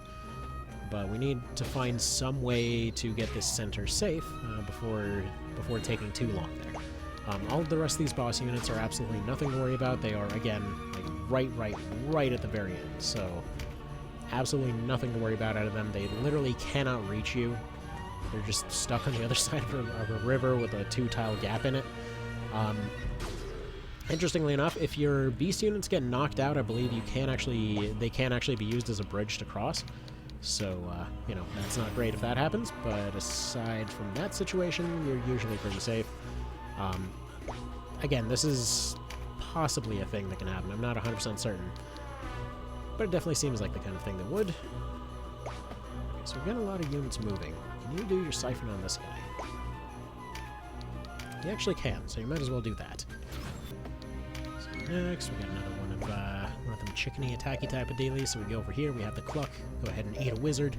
A: But we need to find some way to get this center safe before taking too long there. All of the rest of these boss units are absolutely nothing to worry about. They are, again, like right at the very end. So absolutely nothing to worry about out of them. They literally cannot reach you. They're just stuck on the other side of a river with a 2-tile gap in it. Interestingly enough, if your beast units get knocked out, I believe they can actually be used as a bridge to cross. So, you know, that's not great if that happens, but aside from that situation, you're usually pretty safe. Again, this is possibly a thing that can happen. I'm not 100% certain, but it definitely seems like the kind of thing that would. Okay, so we've got a lot of units moving. Can you do your siphon on this guy? You actually can, so you might as well do that. So next, we got another one of them chickeny attacky type of dealies. So we go over here, we have the cluck. Go ahead and eat a wizard,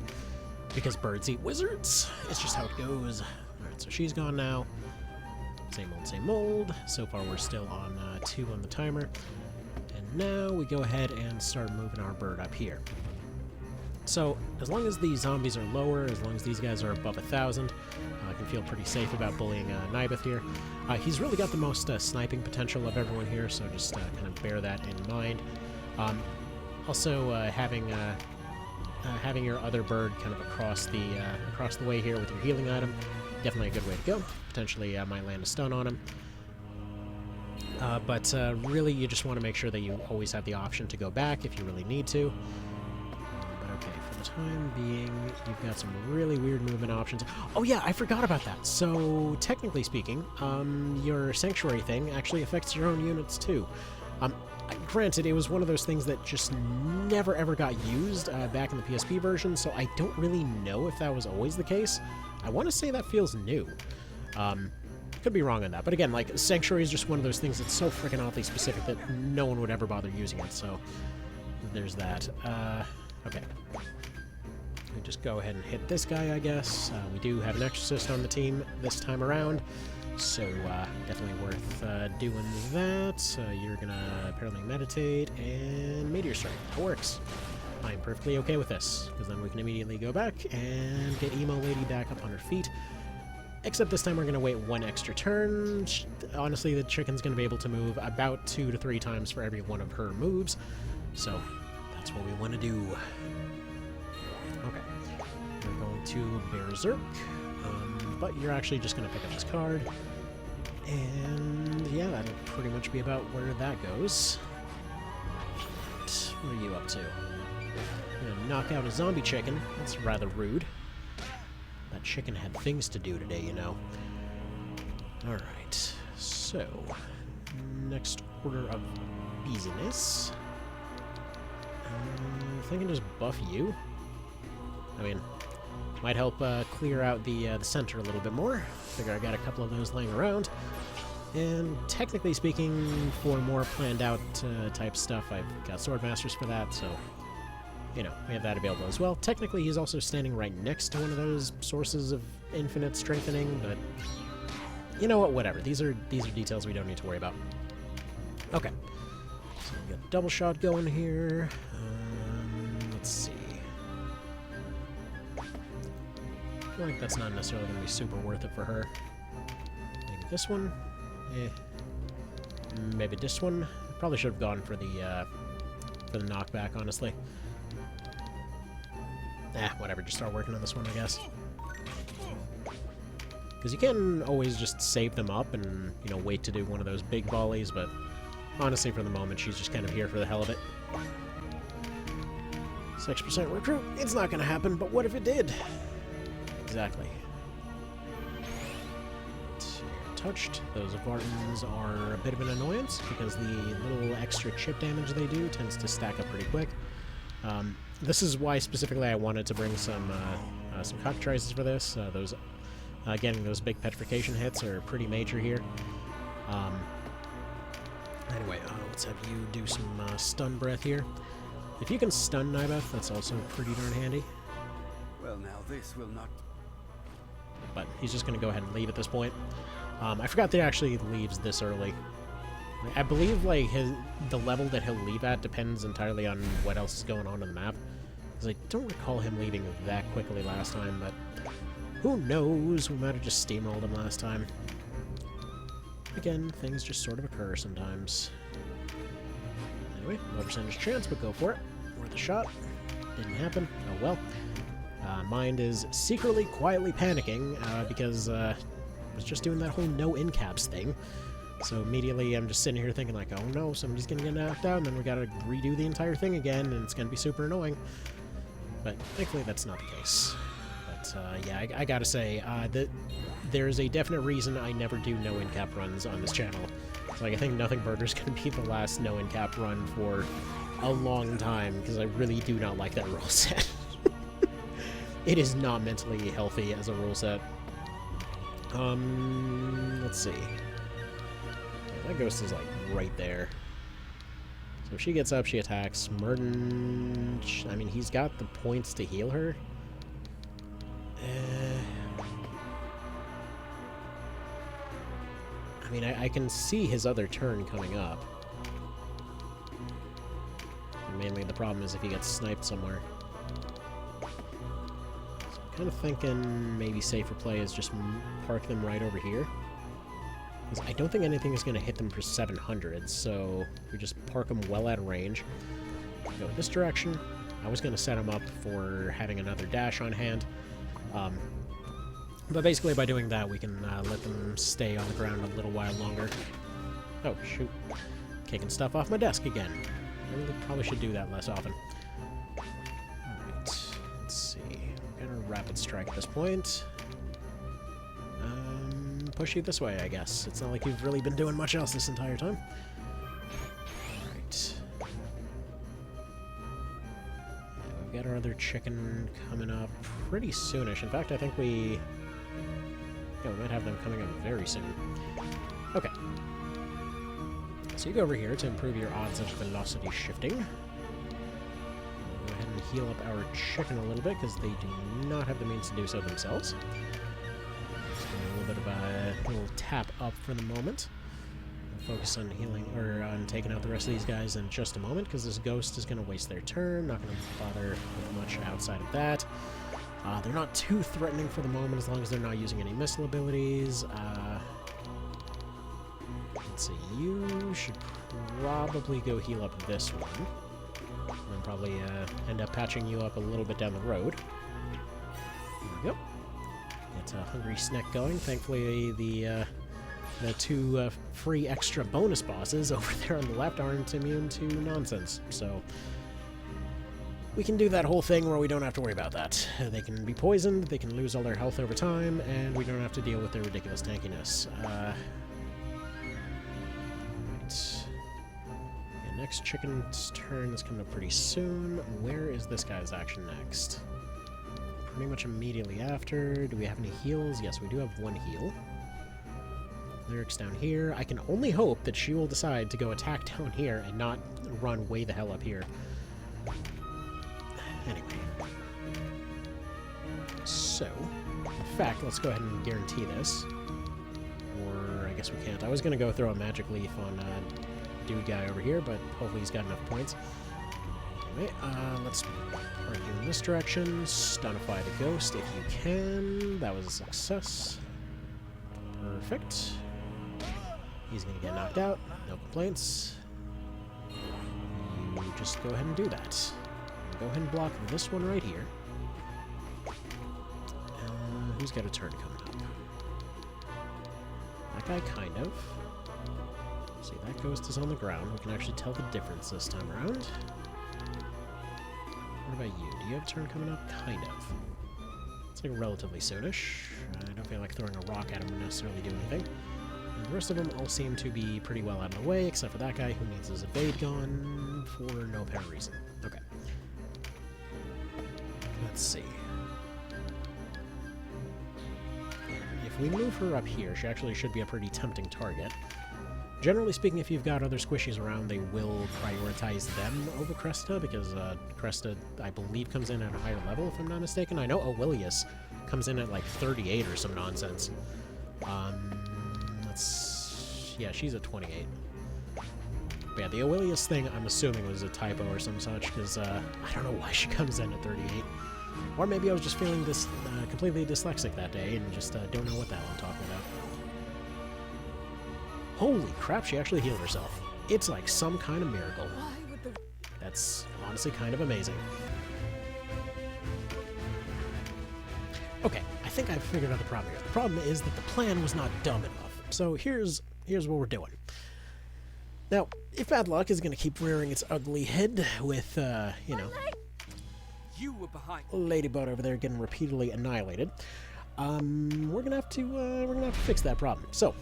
A: because birds eat wizards. It's just how it goes. Alright, so she's gone now. Same old, same old. So far we're still on 2 on the timer. And now we go ahead and start moving our bird up here. So as long as the zombies are lower, as long as these guys are above 1,000, I can feel pretty safe about bullying Nibeth here. He's really got the most sniping potential of everyone here, so just kind of bear that in mind. Also, having your other bird kind of across the way here with your healing item, definitely a good way to go. Potentially might land a stun on him. But really, you just want to make sure that you always have the option to go back if you really need to. But okay, for the time being, you've got some really weird movement options. Oh yeah, I forgot about that. So, technically speaking, your Sanctuary thing actually affects your own units too. Granted, it was one of those things that just never ever got used back in the PSP version, so I don't really know if that was always the case. I want to say that feels new. Could be wrong on that, but again, like, Sanctuary is just one of those things that's so freaking oddly specific that no one would ever bother using it, so there's that. Okay. We just go ahead and hit this guy, I guess. We do have an Exorcist on the team this time around, so definitely worth doing that. You're gonna apparently meditate and Meteor Strike. That works. I'm perfectly okay with this, because then we can immediately go back and get Emo Lady back up on her feet. Except this time we're going to wait 1 extra turn. Honestly, the chicken's going to be able to move about 2 to 3 times for every one of her moves. So, that's what we want to do. Okay. We're going to Berserk. But you're actually just going to pick up this card. And yeah, that'll pretty much be about where that goes. What are you up to? You're going to knock out a zombie chicken. That's rather rude. That chicken had things to do today, you know. Alright, so next order of business. I think I can just buff you. I mean, might help clear out the center a little bit more. Figure I got a couple of those laying around. And technically speaking, for more planned out type stuff, I've got Sword Masters for that, so you know, we have that available as well. Technically, he's also standing right next to one of those sources of infinite strengthening, but you know what, whatever. These are details we don't need to worry about. Okay. So we got double shot going here. Let's see. I feel like that's not necessarily going to be super worth it for her. Maybe this one? Maybe this one? Probably should have gone for the knockback, honestly. Whatever, just start working on this one, I guess. Because you can always just save them up and, you know, wait to do one of those big volleys, but honestly, for the moment, she's just kind of here for the hell of it. 6% recruit. It's not going to happen, but what if it did? Exactly. Touched. Those Vartans are a bit of an annoyance because the little extra chip damage they do tends to stack up pretty quick. This is why specifically I wanted to bring some cockatrices for this. Getting those big petrification hits are pretty major here. Anyway, let's have you do some stun breath here. If you can stun Nibeth, that's also pretty darn handy.
B: Well, now this will not.
A: But he's just going to go ahead and leave at this point. I forgot that he actually leaves this early. I believe like the level that he'll leave at depends entirely on what else is going on in the map. Because I don't recall him leaving that quickly last time, but who knows? We might have just steamrolled him last time. Again, things just sort of occur sometimes. Anyway, low percentage chance, but go for it. Worth a shot. Didn't happen. Oh well. Mind is secretly, quietly panicking because I was just doing that whole no in-caps thing. So immediately I'm just sitting here thinking like, oh no, somebody's gonna get knocked out, and then we gotta redo the entire thing again, and it's gonna be super annoying. But thankfully that's not the case. But yeah, I gotta say, there's a definite reason I never do no in-cap runs on this channel. So, like, I think Nothing Burger's gonna be the last no in-cap run for a long time, because I really do not like that rule set. It is not mentally healthy as a rule set. Let's see. Yeah, that ghost is, like, right there. So if she gets up, she attacks. Murden... I mean, he's got the points to heal her. I mean, I can see his other turn coming up. And mainly the problem is if he gets sniped somewhere. So I'm kind of thinking maybe safer play is just park them right over here. Because I don't think anything is going to hit them for 700, so we just park them well out of range. Go this direction. I was going to set him up for having another dash on hand. But basically by doing that, we can let them stay on the ground a little while longer. Oh, shoot. Kicking stuff off my desk again. I really probably should do that less often. Alright, let's see. We're gonna rapid strike at this point. Push you this way, I guess. It's not like you've really been doing much else this entire time. Alright. We've got our other chicken coming up pretty soonish. In fact, I think we might have them coming up very soon. Okay. So you go over here to improve your odds of velocity shifting. We'll go ahead and heal up our chicken a little bit, because they do not have the means to do so themselves. Just a little bit of a little tap up for the moment. We'll focus on healing, or on taking out the rest of these guys in just a moment, because this ghost is going to waste their turn. Not going to bother with much outside of that. They're not too threatening for the moment, as long as they're not using any missile abilities. Let's see, you should probably go heal up this one. And then probably end up patching you up a little bit down the road. There we go. Get a hungry snack going. Thankfully, the two free extra bonus bosses over there on the left aren't immune to nonsense, so we can do that whole thing where we don't have to worry about that. They can be poisoned, they can lose all their health over time, and we don't have to deal with their ridiculous tankiness. Right. Yeah, next chicken's turn is coming up pretty soon. Where is this guy's action next? Pretty much immediately after. Do we have any heals? Yes, we do have one heal. Lyric's down here. I can only hope that she will decide to go attack down here and not run way the hell up here. Anyway. So, in fact, let's go ahead and guarantee this. Or, I guess we can't. I was going to go throw a magic leaf on dude guy over here, but hopefully he's got enough points. Anyway, let's park you in this direction. Stunify the ghost if you can. That was a success. Perfect. He's going to get knocked out. No complaints. You just go ahead and do that. Go ahead and block this one right here. Who's got a turn coming up? That guy, kind of. See, that ghost is on the ground. We can actually tell the difference this time around. What about you? Do you have a turn coming up? Kind of. It's like relatively soonish. I don't feel like throwing a rock at him would necessarily do anything. And the rest of them all seem to be pretty well out of the way, except for that guy who needs his evade gone for no apparent reason. Okay. Let's see. If we move her up here, she actually should be a pretty tempting target. Generally speaking, if you've got other squishies around, they will prioritize them over Cressida, because Cressida, I believe, comes in at a higher level, if I'm not mistaken. I know Aurelius comes in at like 38 or some nonsense. Yeah, she's at 28. But yeah, the Aurelius thing, I'm assuming, was a typo or some such, because I don't know why she comes in at 38. Or maybe I was just feeling this completely dyslexic that day and just don't know what the hell I'm talking about. Holy crap, she actually healed herself. It's like some kind of miracle. That's honestly kind of amazing. Okay, I think I've figured out the problem here. The problem is that the plan was not dumb enough. So here's what we're doing. Now, if bad luck is going to keep rearing its ugly head with, you know,
B: You were behind.
A: Ladybot over there getting repeatedly annihilated, we're gonna have to fix that problem. So,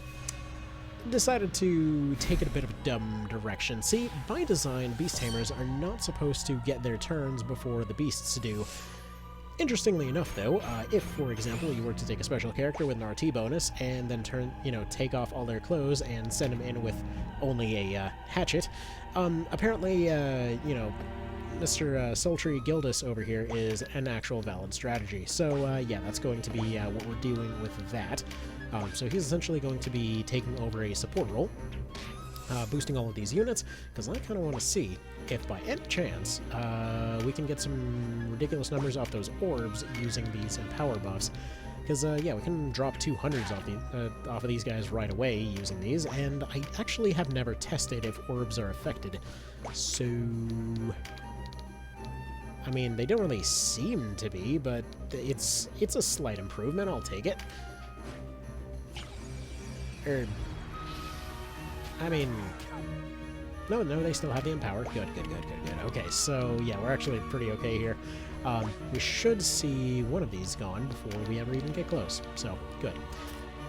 A: decided to take it a bit of a dumb direction. See, by design, beast tamers are not supposed to get their turns before the beasts do. Interestingly enough, though, if, for example, you were to take a special character with an RT bonus and then take off all their clothes and send them in with only a hatchet, apparently, Mr. Sultry Gildus over here is an actual valid strategy. So, yeah, that's going to be what we're doing with that. So he's essentially going to be taking over a support role, boosting all of these units, because I kind of want to see if by any chance we can get some ridiculous numbers off those orbs using these empower buffs. Because, yeah, we can drop 200s off of these guys right away using these, and I actually have never tested if orbs are affected. So, I mean, they don't really seem to be, but it's a slight improvement. I'll take it. I mean, no, they still have the empower. Good. Okay, so yeah, we're actually pretty okay here. We should see one of these gone before we ever even get close. So good.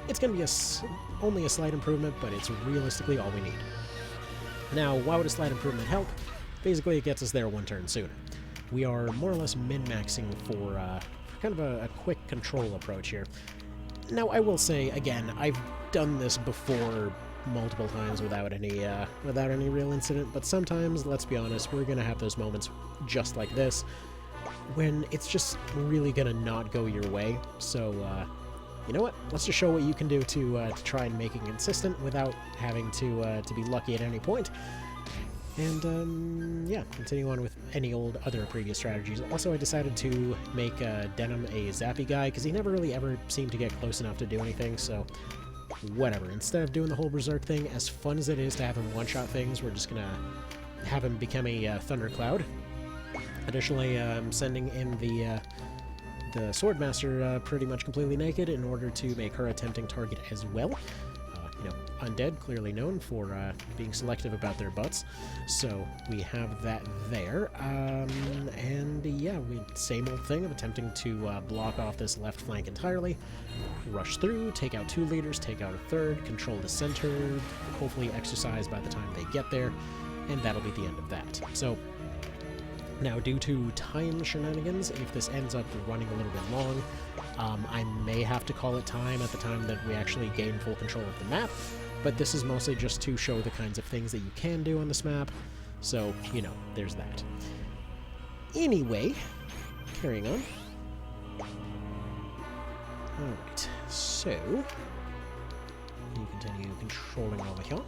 A: It's going to be only a slight improvement, but it's realistically all we need. Now, why would a slight improvement help? Basically, it gets us there one turn sooner. We are more or less min-maxing for kind of a quick control approach here. Now, I will say, again, I've done this before multiple times without any real incident, but sometimes, let's be honest, we're going to have those moments just like this, when it's just really going to not go your way. So, you know what? Let's just show what you can do to try and make it consistent without having to be lucky at any point. And, yeah, continue on with any old other previous strategies. Also, I decided to make Denim a zappy guy, because he never really ever seemed to get close enough to do anything, so whatever. Instead of doing the whole Berserk thing, as fun as it is to have him one-shot things, we're just gonna have him become a Thundercloud. Additionally, I'm sending in the Swordmaster pretty much completely naked in order to make her a tempting target as well. Undead, clearly known for being selective about their butts, so we have that there. And yeah, same old thing of attempting to block off this left flank entirely, rush through, take out 2 leaders, take out a third, control the center, hopefully exercise by the time they get there, and that'll be the end of that. So now, due to time shenanigans, if this ends up running a little bit long, I may have to call it time at the time that we actually gain full control of the map, but this is mostly just to show the kinds of things that you can do on this map, so, there's that. Anyway, carrying on. Alright, so, you continue controlling over here.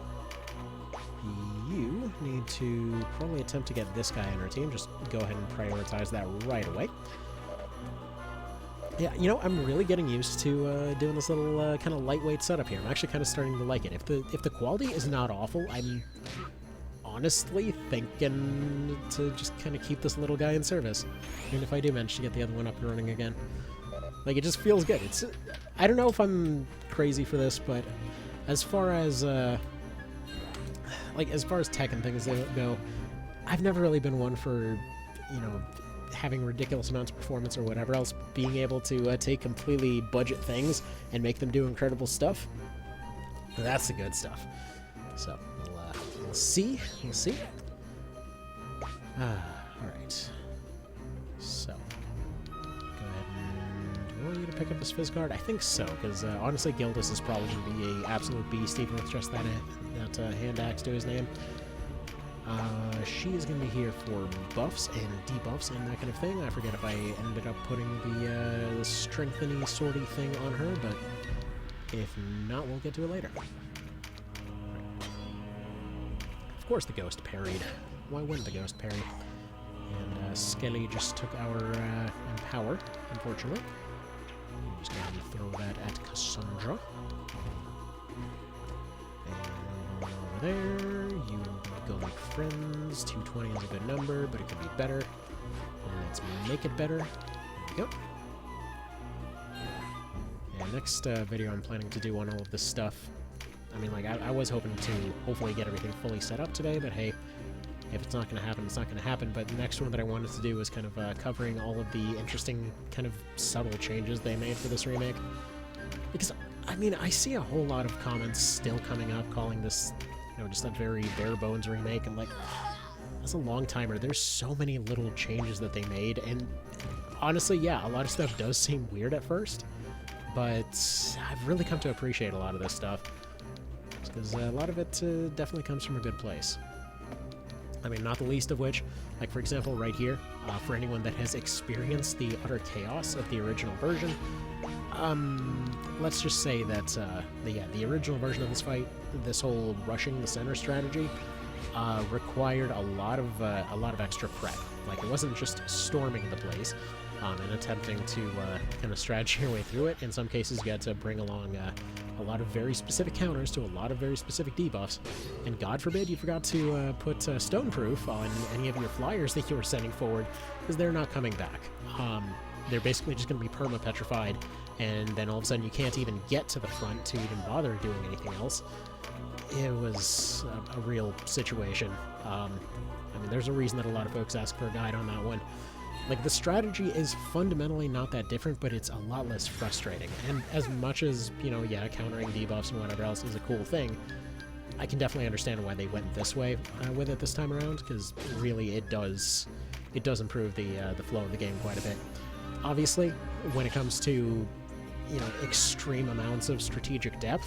A: You need to probably attempt to get this guy on our team. Just go ahead and prioritize that right away. Yeah, I'm really getting used to doing this little kind of lightweight setup here. I'm actually kind of starting to like it. If the quality is not awful, I'm honestly thinking to just kind of keep this little guy in service. Even if I do manage to get the other one up and running again. Like, it just feels good. I don't know if I'm crazy for this, but as far as tech and things go, I've never really been one for, having ridiculous amounts of performance or whatever else, being able to take completely budget things and make them do incredible stuff, that's the good stuff. So, we'll see. We'll see. Alright. So, go ahead and... do I want you to pick up this Fizz card? I think so, because honestly, Gildas is probably going to be an absolute beast, even with just that hand axe to his name. She is going to be here for buffs and debuffs and that kind of thing. I forget if I ended up putting the strengthening sorty thing on her, but if not, we'll get to it later. Of course the ghost parried. Why wouldn't the ghost parry? And Skelly just took our Empower, unfortunately. I'm just going to throw that at Cassandra. And over there, you go make friends. 220 is a good number, but it could be better. And let's make it better. There we go. And next video I'm planning to do on all of this stuff. I mean, like, I was hoping to hopefully get everything fully set up today, but hey, if it's not going to happen, it's not going to happen. But the next one that I wanted to do was kind of covering all of the interesting, kind of subtle changes they made for this remake. Because, I mean, I see a whole lot of comments still coming up calling this, you know, just a very bare-bones remake, and like, that's a long-timer. There's so many little changes that they made, and honestly, yeah, a lot of stuff does seem weird at first, but I've really come to appreciate a lot of this stuff. Because a lot of it definitely comes from a good place. I mean, not the least of which, like for example, right here, for anyone that has experienced the utter chaos of the original version, let's just say that the original version of this fight, this whole rushing the center strategy, required a lot of extra prep. Like, it wasn't just storming the place and attempting to kind of strategy your way through it. In some cases, you had to bring along a lot of very specific counters to a lot of very specific debuffs, and God forbid you forgot to put Stoneproof on any of your flyers that you were sending forward, because they're not coming back. They're basically just going to be perma-petrified, and then all of a sudden you can't even get to the front to even bother doing anything else. It was a real situation. I mean, there's a reason that a lot of folks ask for a guide on that one. Like, the strategy is fundamentally not that different, but it's a lot less frustrating. And as much as, you know, yeah, countering debuffs and whatever else is a cool thing, I can definitely understand why they went this way with it this time around, because really it does improve the flow of the game quite a bit. Obviously, when it comes to, you know, extreme amounts of strategic depth,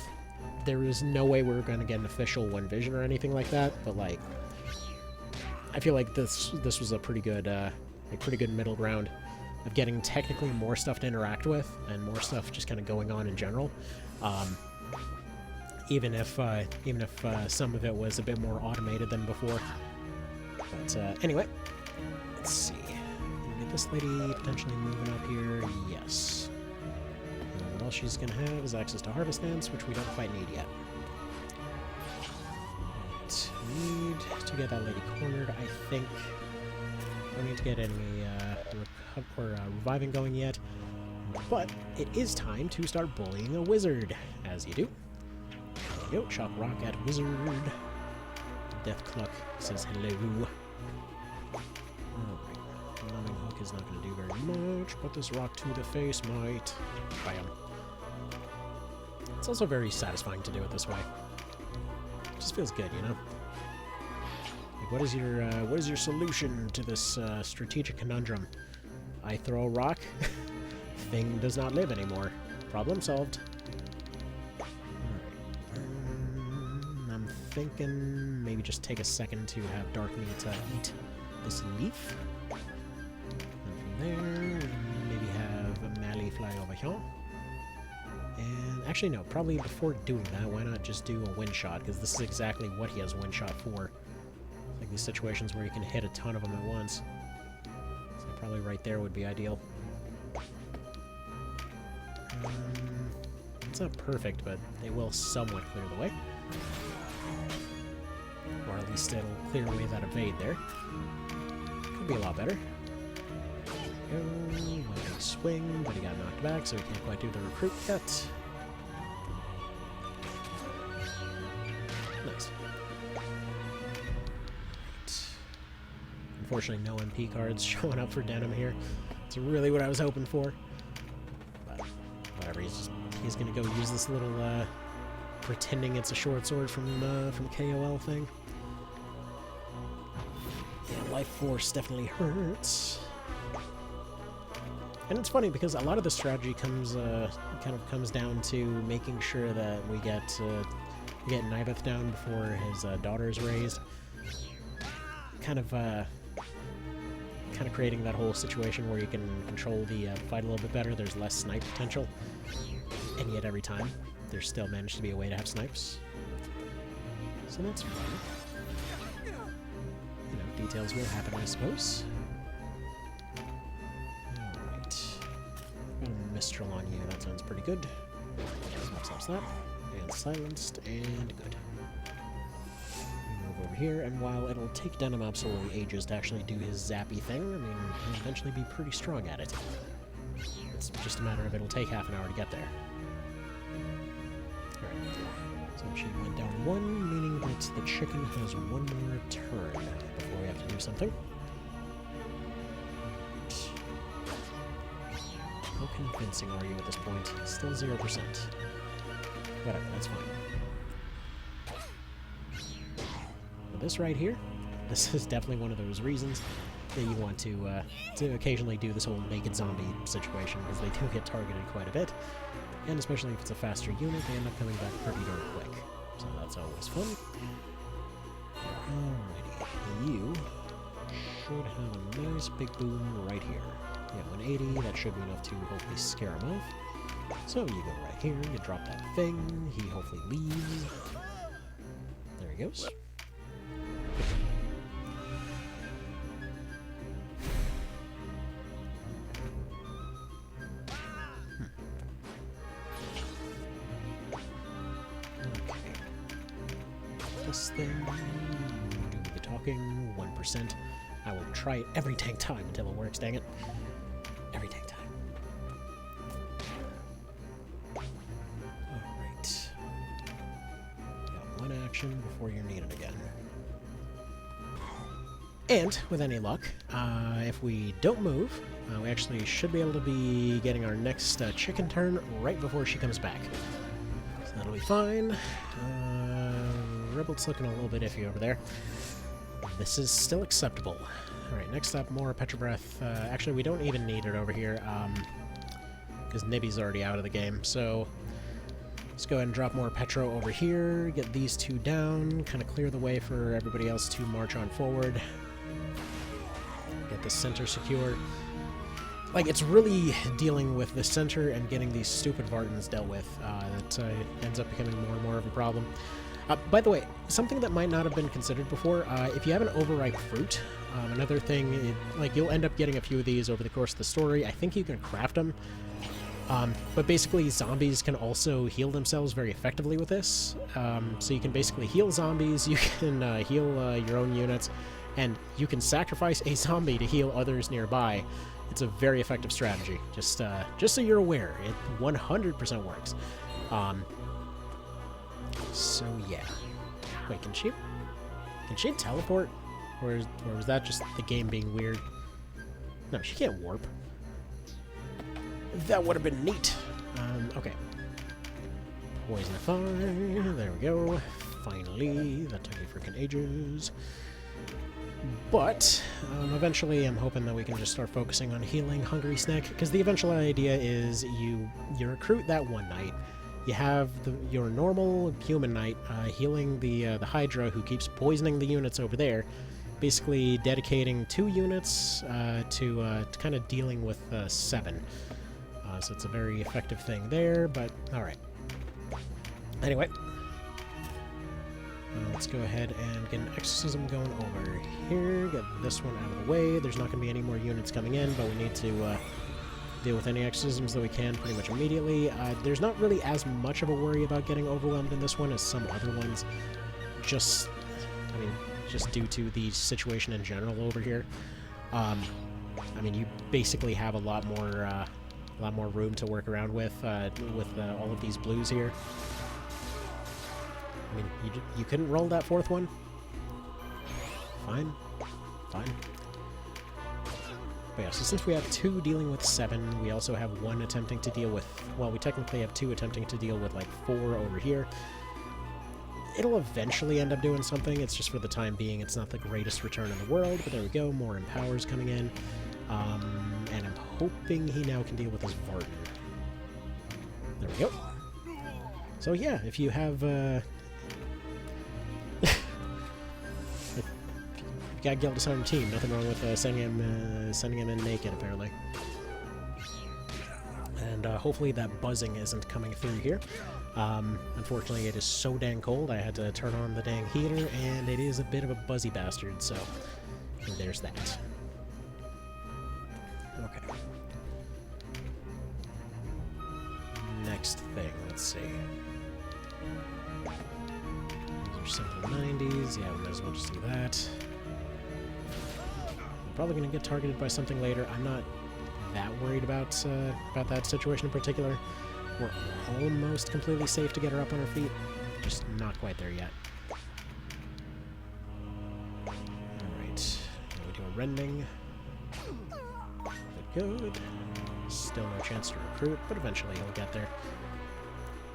A: there is no way we're going to get an official One Vision or anything like that, but like, I feel like this was a pretty good middle ground of getting technically more stuff to interact with and more stuff just kind of going on in general. Even if some of it was a bit more automated than before. But anyway, let's see. Can we get this lady potentially moving up here? Yes. What all she's gonna have is access to Harvest Dance, which we don't quite need yet. Right. We need to get that lady cornered, I think. Don't need to get any reviving going yet, but it is time to start bullying a wizard, as you do. There you go, Shock Rock at Wizard. Death Cluck says hello. Alright, Numbing Hook is not going to do very much, but this rock to the face might. Bam. It's also very satisfying to do it this way. It just feels good, you know? What is your solution to this strategic conundrum? I throw a rock, thing does not live anymore. Problem solved. Alright. I'm thinking maybe just take a second to have Dark Meat eat this leaf. And from there, maybe have Mally fly over here. And actually no, probably before doing that, why not just do a wind shot, because this is exactly what he has a wind shot for. Like these situations where you can hit a ton of them at once. So probably right there would be ideal. It's not perfect, but it will somewhat clear the way. Or at least it'll clear away that evade there. Could be a lot better. There we go. One big swing, but he got knocked back, so he can't quite do the recruit yet. Nice. Unfortunately, no MP cards showing up for Denim here. It's really what I was hoping for. But whatever, he's gonna go use this little pretending it's a short sword from KOL thing. Yeah, life force definitely hurts. And it's funny because a lot of the strategy comes kind of comes down to making sure that we get Nibeth down before his daughter is raised. Kind of creating that whole situation where you can control the fight a little bit better. There's less snipe potential, and yet every time there's still managed to be a way to have snipes. So that's fine. You know, details will happen, I suppose. Alright. Got a Mistral on you, that sounds pretty good. Slap. And silenced, and good. Move over here, and while it'll take Denim absolutely ages to actually do his zappy thing, I mean, he'll eventually be pretty strong at it. It's just a matter of it'll take half an hour to get there. Alright. So she went down 1, meaning that the chicken has 1 more turn before we have to do something. How convincing are you at this point? Still 0%. Whatever, that's fine. But this right here, this is definitely one of those reasons that you want to occasionally do this whole naked zombie situation, because they do get targeted quite a bit, and especially if it's a faster unit, they end up coming back pretty darn quick. So that's always fun. Alrighty, you should have a nice big boom right here. Yeah, 180, that should be enough to hopefully scare him off. So you go right here, you drop that thing, he hopefully leaves. There he goes. Okay. This thing, do the talking, 1%. I will try it every dang time until it works, dang it. Every dang time. Alright. Got 1 action before you're needed again. And, with any luck, if we don't move, we actually should be able to be getting our next chicken turn right before she comes back. So that'll be fine. Rebel's looking a little bit iffy over there. This is still acceptable. Alright, next up, more Petrobreath. Actually, we don't even need it over here, because Nibby's already out of the game, so let's go ahead and drop more Petro over here, get these 2 down, kind of clear the way for everybody else to march on forward. Get the center secure. Like, it's really dealing with the center and getting these stupid Vartans dealt with that ends up becoming more and more of a problem. By the way, something that might not have been considered before, if you have an overripe fruit, another thing, like, you'll end up getting a few of these over the course of the story. I think you can craft them. But basically, zombies can also heal themselves very effectively with this. So you can basically heal zombies, you can heal your own units, and you can sacrifice a zombie to heal others nearby. It's a very effective strategy. Just so you're aware, it 100% works. So yeah. Wait, can she teleport? Or was that just the game being weird? No, she can't warp. That would have been neat. Okay. Poisonify. There we go. Finally. That took me freaking ages. But eventually I'm hoping that we can just start focusing on healing Hungry Snack, because the eventual idea is you recruit that one knight. You have your normal human knight healing the Hydra who keeps poisoning the units over there, basically dedicating 2 units to kind of dealing with 7. So it's a very effective thing there, but alright. Anyway, let's go ahead and get an exorcism going over here, get this one out of the way. There's not going to be any more units coming in, but we need to deal with any exorcisms that we can pretty much immediately. There's not really as much of a worry about getting overwhelmed in this one as some other ones, just due to the situation in general over here. I mean, you basically have a lot more room to work around with all of these blues here. I mean, you couldn't roll that 4th one? Fine. But yeah, so since we have 2 dealing with 7, we also have 1 attempting to deal with... Well, we technically have 2 attempting to deal with, like, 4 over here. It'll eventually end up doing something, it's just for the time being, it's not the greatest return in the world, but there we go, more Empowers coming in. And I'm hoping he now can deal with his Varden. There we go. So yeah, if you have, if you've got Gildas on your team, nothing wrong with sending him in naked, apparently. And hopefully that buzzing isn't coming through here. Unfortunately, it is so dang cold, I had to turn on the dang heater, and it is a bit of a buzzy bastard, so there's that. Okay. Next thing, let's see. These are simple 90s, yeah, we might as well just do that. I'm probably going to get targeted by something later. I'm not that worried about that situation in particular. We're almost completely safe to get her up on her feet. Just not quite there yet. Alright. Now we do a rending. Good. Still no chance to recruit, but eventually he'll get there.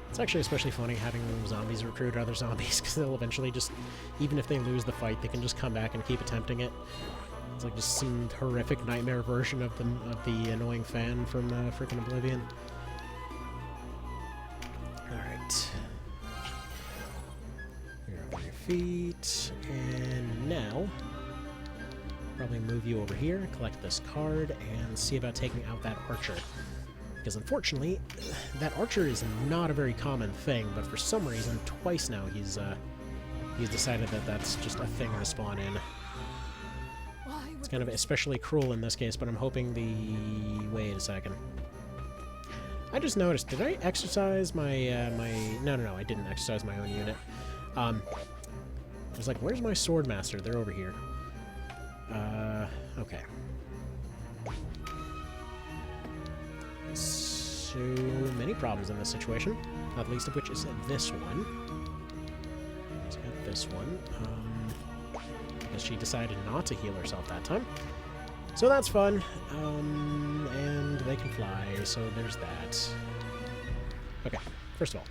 A: It's actually especially funny having zombies recruit other zombies, because they'll eventually just, even if they lose the fight, they can just come back and keep attempting it. It's like just some horrific nightmare version of the annoying fan from frickin' Oblivion. Alright. You're up on your feet, and now probably move you over here, collect this card, and see about taking out that archer. Because unfortunately, that archer is not a very common thing, but for some reason, twice now he's decided that that's just a thing to spawn in. It's kind of especially cruel in this case, but I'm hoping the... Wait a second. I just noticed, did I exercise my, No, I didn't exercise my own unit. I was like, where's my Swordmaster? They're over here. Okay. So many problems in this situation, not least of which is this one. Let's get this one. Because she decided not to heal herself that time. So that's fun. And they can fly, so there's that. Okay, first of all,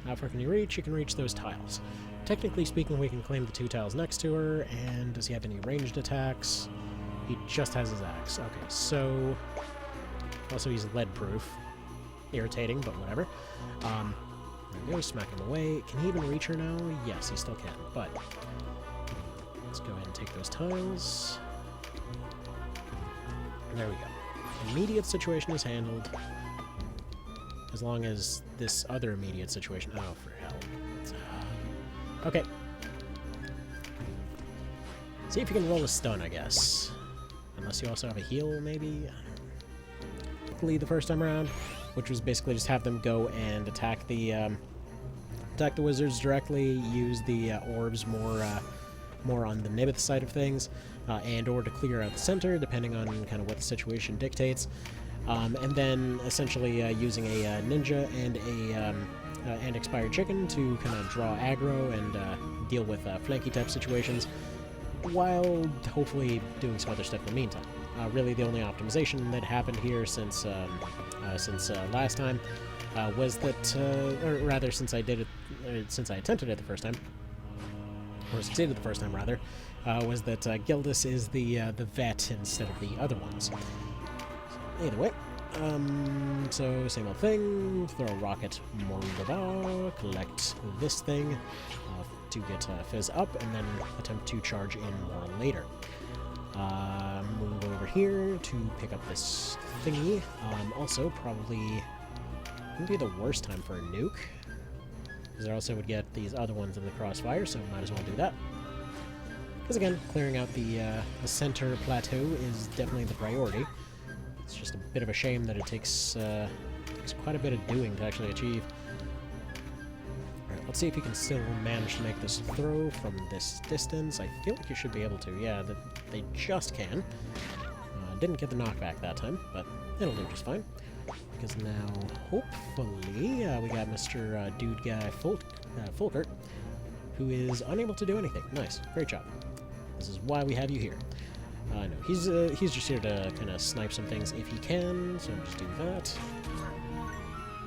A: how far can you reach? You can reach those tiles. Technically speaking, we can claim the 2 tiles next to her, and does he have any ranged attacks? He just has his axe. Okay, so... Also, he's lead-proof. Irritating, but whatever. There we go, smack him away. Can he even reach her now? Yes, he still can, but... Let's go ahead and take those tiles. And there we go. Immediate situation is handled. As long as this other immediate situation... Oh, for hell. Okay. See if you can roll a stun, I guess. Unless you also have a heal, maybe? Luckily, the first time around, which was basically just have them go and attack the wizards directly, use the orbs more on the Nibith side of things, and or to clear out the center, depending on kind of what the situation dictates. And then essentially using a ninja and expired chicken to kind of draw aggro and deal with flanky type situations, while hopefully doing some other stuff in the meantime. Really, the only optimization that happened here since last time was that, or rather, since I attempted it the first time, or succeeded the first time rather, was that Gildas is the vet instead of the other ones. So, either way. So, same old thing, throw a rocket, Moribaba, collect this thing to get Fizz up, and then attempt to charge in more later. Move over here to pick up this thingy. Also, probably wouldn't be the worst time for a nuke, because I also would get these other ones in the crossfire, so might as well do that. Because again, clearing out the center plateau is definitely the priority. It's just a bit of a shame that it takes quite a bit of doing to actually achieve. Alright, let's see if you can still manage to make this throw from this distance. I feel like you should be able to. Yeah, they just can. Didn't get the knockback that time, but it'll do just fine. Because now, hopefully, we got Mr. Dude Guy Fulkert, who is unable to do anything. Nice. Great job. This is why we have you here. No, he's just here to kind of snipe some things if he can, so just do that.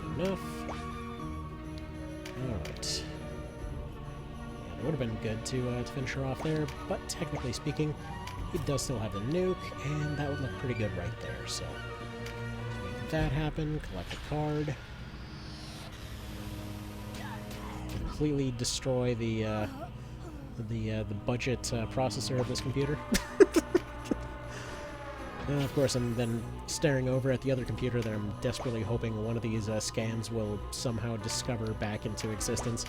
A: Good enough. Alright. Yeah, it would have been good to finish her off there, but technically speaking, he does still have the nuke, and that would look pretty good right there, so... Make that happen, collect a card. Completely destroy the budget processor of this computer. Of course, I'm then staring over at the other computer that I'm desperately hoping one of these scans will somehow discover back into existence.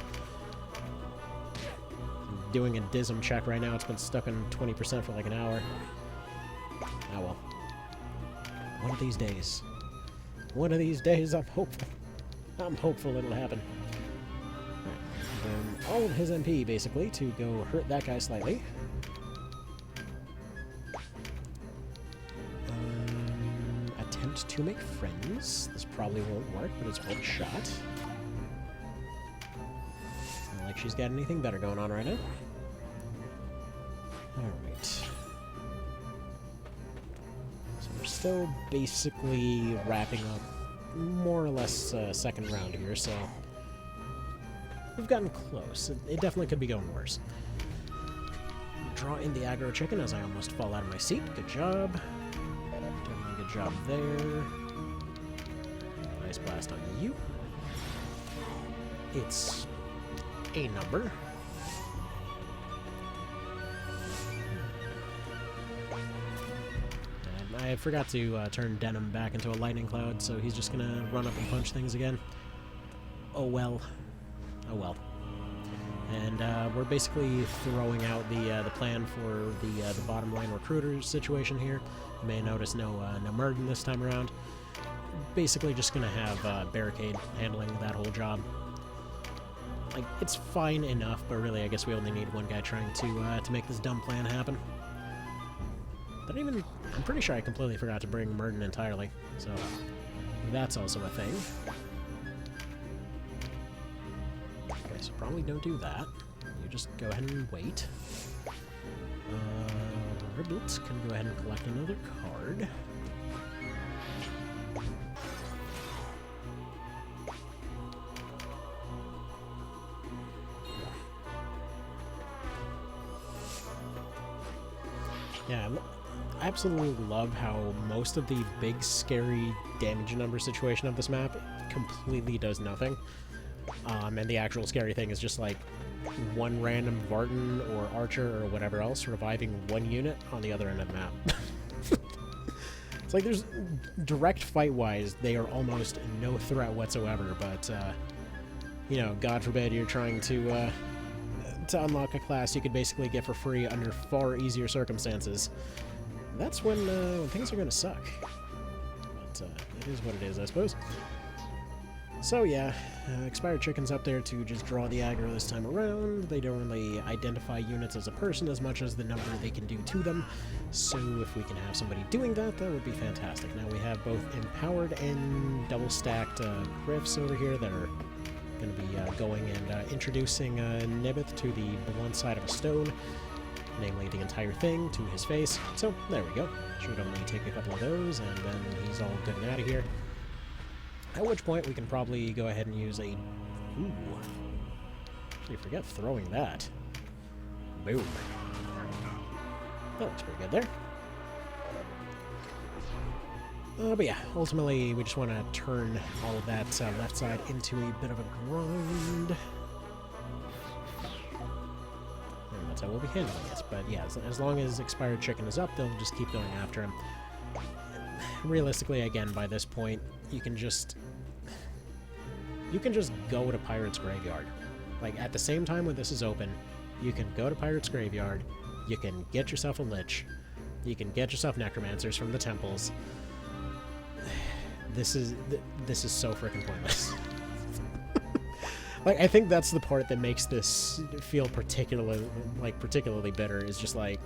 A: I'm doing a DISM check right now. It's been stuck on 20% for like an hour. Oh well. One of these days. One of these days, I'm hopeful. I'm hopeful it'll happen. Right. All of his MP, basically, to go hurt that guy slightly. Attempt to make friends. This probably won't work, but it's worth a shot. Not like she's got anything better going on right now. Alright. So we're still basically wrapping up more or less second round here, so we've gotten close. It definitely could be going worse. Draw in the aggro chicken as I almost fall out of my seat. Good job. Definitely good job there. Nice blast on you. It's a number. And I forgot to turn Denim back into a lightning cloud, so he's just gonna run up and punch things again. Oh well. Oh well. And we're basically throwing out the plan for the bottom line recruiter situation here. You may notice no Murden this time around. Basically just going to have Barricade handling that whole job. Like, it's fine enough, but really I guess we only need one guy trying to make this dumb plan happen. But I'm pretty sure I completely forgot to bring Murden entirely, so that's also a thing. Okay, so probably don't do that. You just go ahead and wait. Riblets can go ahead and collect another card. Yeah, I absolutely love how most of the big, scary damage number situation of this map completely does nothing. And the actual scary thing is just like one random Vartan or Archer or whatever else reviving one unit on the other end of the map. It's like there's direct fight-wise, they are almost no threat whatsoever, but you know, God forbid you're trying to unlock a class you could basically get for free under far easier circumstances. That's when things are gonna suck. But it is what it is, I suppose. So yeah, Expired Chicken's up there to just draw the aggro this time around. They don't really identify units as a person as much as the number they can do to them. So if we can have somebody doing that, that would be fantastic. Now we have both empowered and double-stacked Griffs over here that are going to be going and introducing Nibbeth to the blunt side of a stone, namely the entire thing to his face. So there we go. Should only take a couple of those, and then he's all good and out of here. At which point, we can probably go ahead and use a... Ooh. Actually, forget throwing that. Boom. That looks pretty good there. But yeah, ultimately, we just want to turn all of that left side into a bit of a grind. And that's how we'll be handling it. But yeah, as long as Expired Chicken is up, they'll just keep going after him. Realistically, again, by this point, you can just go to Pirate's Graveyard. Like, at the same time when this is open, you can go to Pirate's Graveyard, you can get yourself a Lich, you can get yourself Necromancers from the temples. This is so freaking pointless. Like, I think that's the part that makes this feel particularly bitter, is just like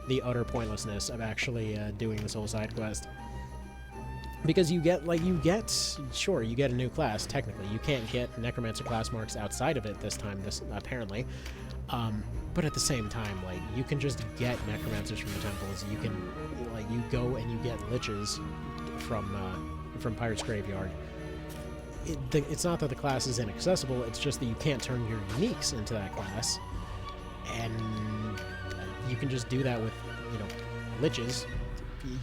A: the utter pointlessness of actually doing this whole side quest. Because you get a new class, technically. You can't get Necromancer class marks outside of it this time, apparently. But at the same time, like, you can just get necromancers from the temples. You can, like, you go and you get liches from Pirate's Graveyard. It's not that the class is inaccessible, it's just that you can't turn your uniques into that class. And you can just do that with, you know, liches.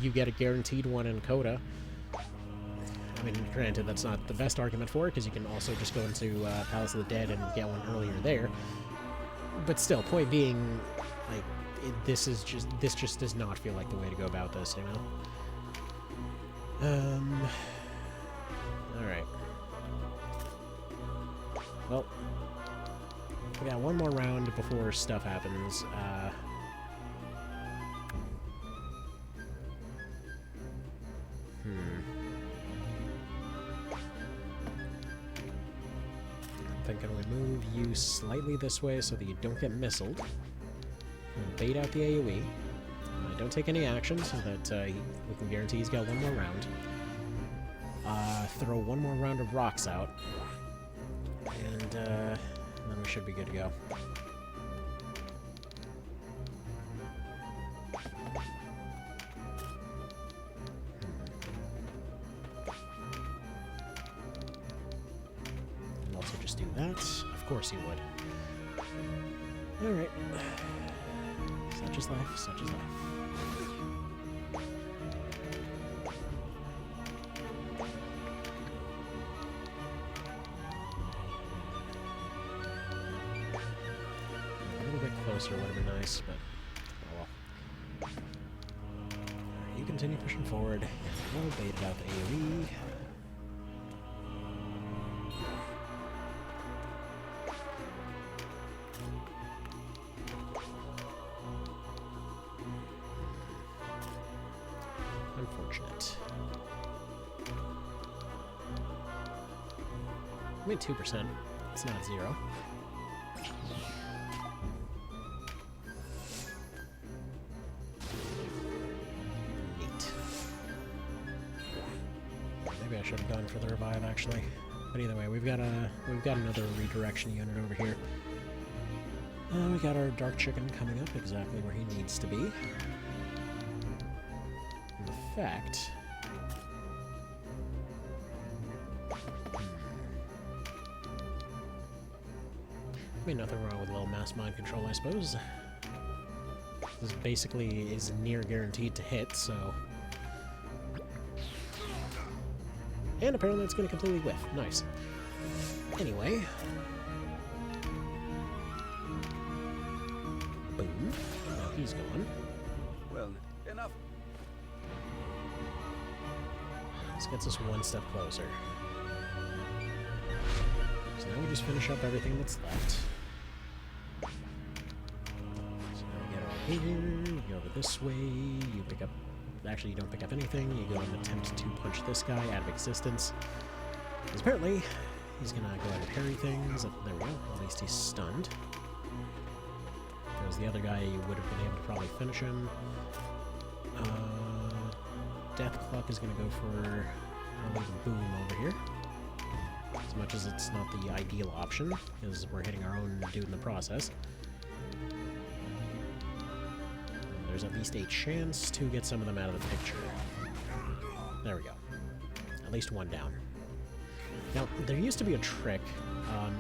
A: You get a guaranteed one in Coda. I mean, granted, that's not the best argument for it, because you can also just go into Palace of the Dead and get one earlier there. But still, point being, like, this just does not feel like the way to go about this, you know? Alright. Well, we got one more round before stuff happens. I'm thinking we move you slightly this way so that you don't get missiled. And bait out the AoE. Don't take any action so that we can guarantee he's got one more round. Throw one more round of rocks out. And then we should be good to go. And also just do that. Of course he would. Alright. Such is life, such is life. Closer would have been nice, but oh well. You continue pushing forward. We'll bait out the AoE. Unfortunate. I mean, 2%. It's not 0. Maybe I should have gone for the revive, actually. But either way, we've got another redirection unit over here. We got our Dark Chicken coming up exactly where he needs to be. In fact, I mean, nothing wrong with a little mass mind control, I suppose. This basically is near guaranteed to hit, so. And apparently it's going to completely whiff. Nice. Anyway. Boom. Now he's gone.
B: Well, enough.
A: This gets us one step closer. So now we just finish up everything that's left. So now we get over here, you go over this way, you pick up... Actually, you don't pick up anything. You go and attempt to punch this guy out of existence. Because apparently, he's going to go ahead and parry things. There we go. At least he's stunned. Because the other guy, you would have been able to probably finish him. Death Cluck is going to go for probably the boom over here. As much as it's not the ideal option, because we're hitting our own dude in the process. There's at least a chance to get some of them out of the picture. There we go. At least one down. Now, there used to be a trick,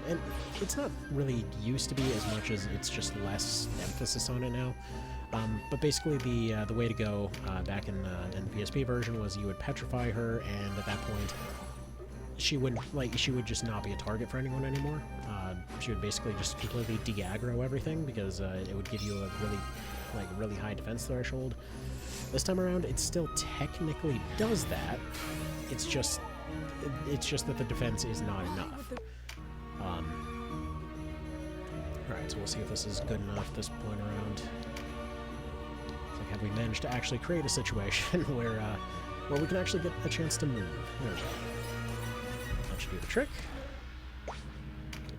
A: and it's not really used to be as much as it's just less emphasis on it now. But basically, the way to go back in the PSP version was you would petrify her, and at that point, she would just not be a target for anyone anymore. She would basically just completely de-aggro everything because it would give you a really high defense threshold. This time around, it still technically does that. It's just that the defense is not enough. Alright, so we'll see if this is good enough this point around. It's like, have we managed to actually create a situation where we can actually get a chance to move? There we go. That should do the trick.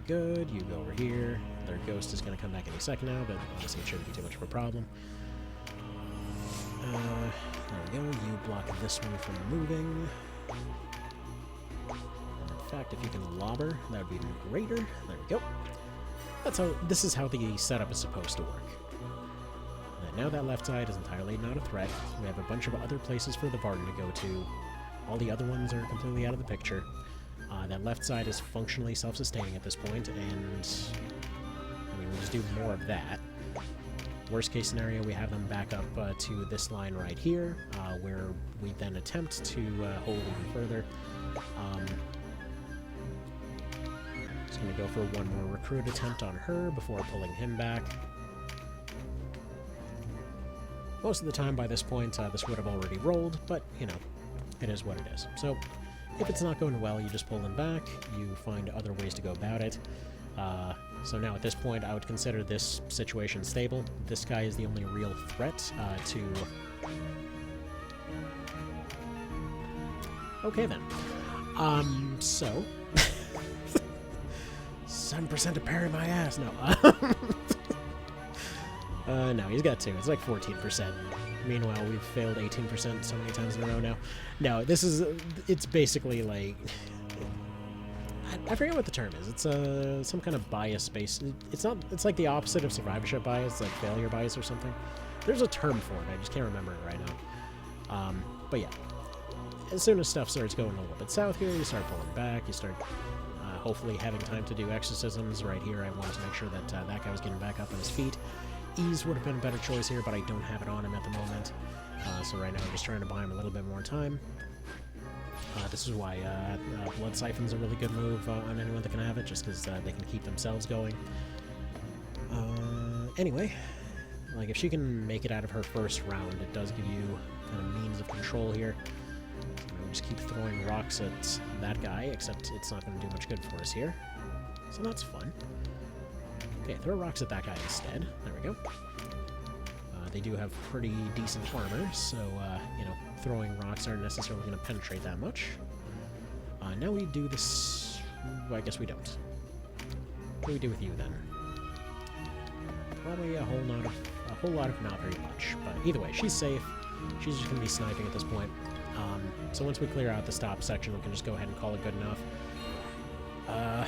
A: Good, you go over here. Their ghost is going to come back any second now, but honestly it shouldn't be too much of a problem. There we go, you block this one from moving. And in fact, if you can lob her, that would be even greater. There we go. this is how the setup is supposed to work. And now that left side is entirely not a threat. We have a bunch of other places for the bargain to go to. All the other ones are completely out of the picture. That left side is functionally self-sustaining at this point, and I mean, we'll just do more of that. Worst case scenario, we have them back up to this line right here, where we then attempt to hold even further. Just going to go for one more recruit attempt on her before pulling him back. Most of the time by this point, this would have already rolled, but, you know, it is what it is. So, if it's not going well, you just pull them back, you find other ways to go about it. So now at this point, I would consider this situation stable. This guy is the only real threat to... Okay then. So... 7% to parry my ass. No. No, he's got 2. It's like 14%. Meanwhile, we've failed 18% so many times in a row now. No, this is... It's basically like... I forget what the term is. It's some kind of bias-based... It's not... It's like the opposite of survivorship bias, like failure bias or something. There's a term for it. I just can't remember it right now. But yeah. As soon as stuff starts going a little bit south here, you start pulling back, you start... hopefully having time to do exorcisms. Right here, I wanted to make sure that that guy was getting back up on his feet. Ease would have been a better choice here, but I don't have it on him at the moment. So right now I'm just trying to buy him a little bit more time. This is why Blood Siphon's a really good move on anyone that can have it, just because they can keep themselves going. Anyway, like if she can make it out of her first round, it does give you kind of means of control here. Just keep throwing rocks at that guy, except it's not going to do much good for us here. So that's fun. Okay, throw rocks at that guy instead. There we go. They do have pretty decent armor, so, you know, throwing rocks aren't necessarily going to penetrate that much. Now we do this... Well, I guess we don't. What do we do with you, then? Probably a whole lot of not very much. But either way, she's safe. She's just going to be sniping at this point. So once we clear out the stop section, we can just go ahead and call it good enough. Yeah.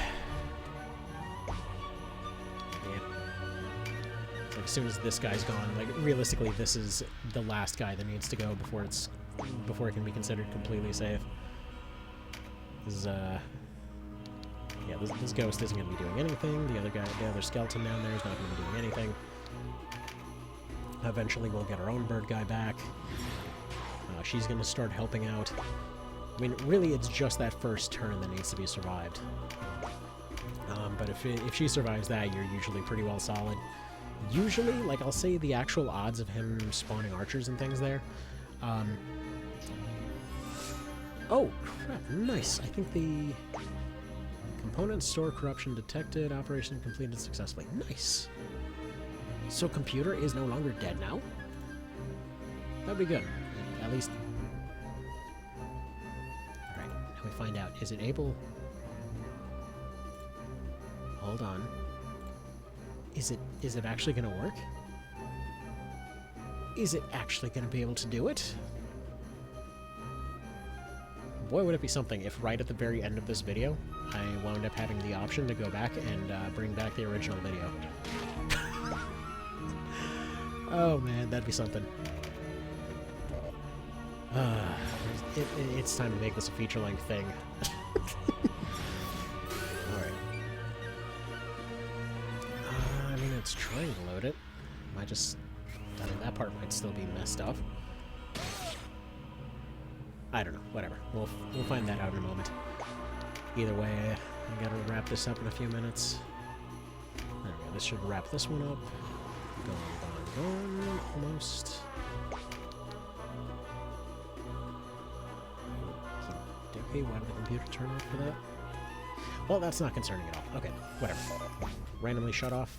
A: Like as soon as this guy's gone, like realistically, this is the last guy that needs to go before it can be considered completely safe. This yeah, this ghost isn't going to be doing anything. The other skeleton down there is not going to be doing anything. Eventually, we'll get our own bird guy back. She's going to start helping out. I mean, really, it's just that first turn that needs to be survived. But if she survives that, you're usually pretty well solid. Usually, like, I'll say the actual odds of him spawning archers and things there. Oh, crap, nice. I think the component store corruption detected, operation completed successfully. Nice. So computer is no longer dead now? That'd be good. At least... Alright, now we find out. Is it able... Hold on. Is it actually going to work? Is it actually going to be able to do it? Boy, would it be something if right at the very end of this video, I wound up having the option to go back and bring back the original video. Oh man, that'd be something. It's time to make this a feature-length thing. Alright. I mean, it's trying to load it. I mean, that part might still be messed up. I don't know, whatever. We'll find that out in a moment. Either way, I gotta wrap this up in a few minutes. There we go, this should wrap this one up. Gone, almost. Okay, why did the computer turn off for that? Well, that's not concerning at all. Okay, whatever. Randomly shut off.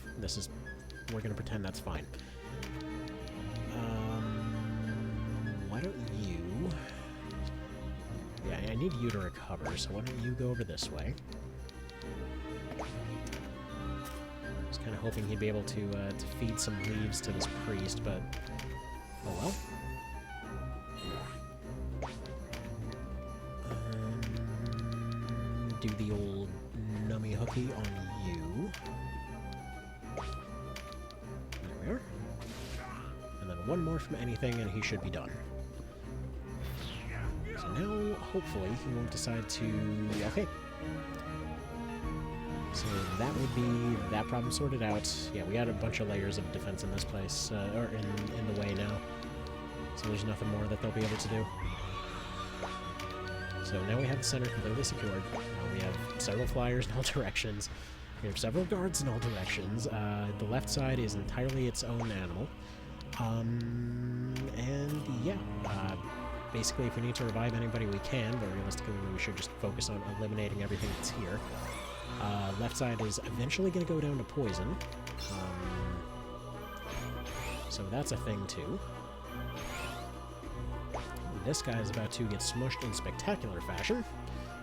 A: We're gonna pretend that's fine. Why don't you... Yeah, I need you to recover, so why don't you go over this way? I was kind of hoping he'd be able to feed some leaves to this priest, but... Oh well. Do the old nummy hooky on you. one more from anything, and he should be done. So now, hopefully, he won't decide to... Okay. So that would be that problem sorted out. Yeah, we got a bunch of layers of defense in this place, or in the way now. So there's nothing more that they'll be able to do. So now we have the center completely secured. We have several flyers in all directions. We have several guards in all directions. The left side is entirely its own animal. And yeah, basically if we need to revive anybody we can, but realistically we should just focus on eliminating everything that's here. Left side is eventually going to go down to poison. So that's a thing too. This guy is about to get smushed in spectacular fashion,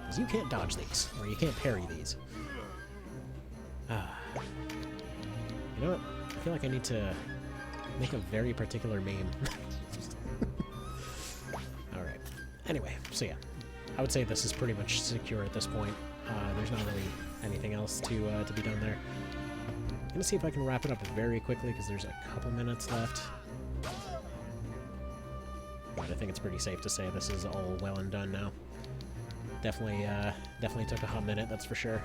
A: because you can't dodge these, or you can't parry these. You know what? I feel like I need to make a very particular meme. Alright. Anyway, so yeah. I would say this is pretty much secure at this point. There's not really anything else to be done there. I'm gonna see if I can wrap it up very quickly, because there's a couple minutes left. But I think it's pretty safe to say this is all well and done now. Definitely took a hot minute, that's for sure.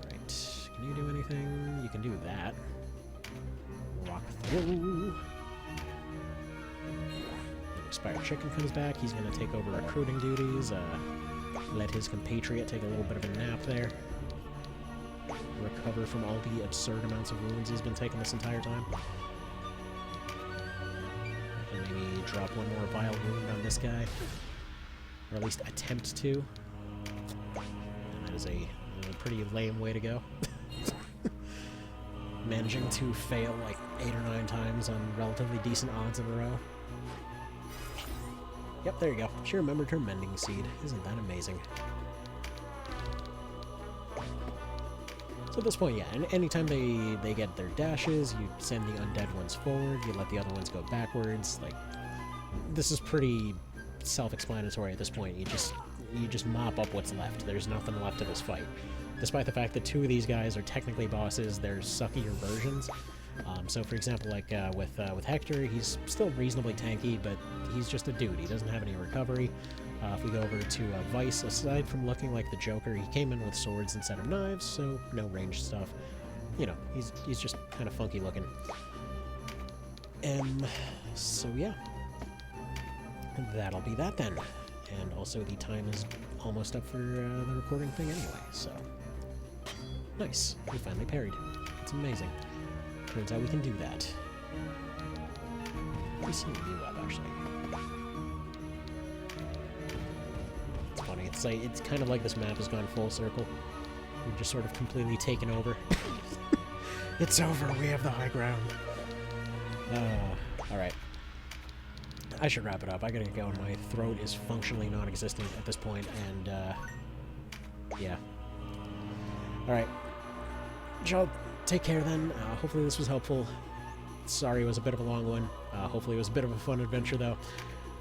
A: Right, can you do anything? You can do that. Rock through. The expired chicken comes back. He's going to take over recruiting duties. Let his compatriot take a little bit of a nap there. Recover from all the absurd amounts of wounds he's been taking this entire time. Maybe drop one more vile wound on this guy. Or at least attempt to. And that is a pretty lame way to go. Managing to fail like 8 or 9 times on relatively decent odds in a row. Yep, there you go. She remembered her mending seed. Isn't that amazing? So at this point, yeah, and anytime they get their dashes, you send the undead ones forward, you let the other ones go backwards. Like, this is pretty self-explanatory at this point. You just mop up what's left. There's nothing left of this fight. Despite the fact that 2 of these guys are technically bosses, they're suckier versions. So for example, like with Hector, he's still reasonably tanky, but he's just a dude. He doesn't have any recovery. If we go over to Vice, aside from looking like the Joker, he came in with swords instead of knives, so no ranged stuff. You know, he's just kind of funky looking. So yeah. That'll be that then. And also the time is almost up for the recording thing anyway, so... Nice. We finally parried. It's amazing. Turns out we can do that. Let me see you up, actually. It's funny. It's kind of like this map has gone full circle. We've just sort of completely taken over. It's over. We have the high ground. Alright. I should wrap it up. I gotta get going. My throat is functionally non-existent at this point, and, yeah. Alright. Y'all, take care then. Hopefully this was helpful. Sorry it was a bit of a long one. Hopefully it was a bit of a fun adventure, though.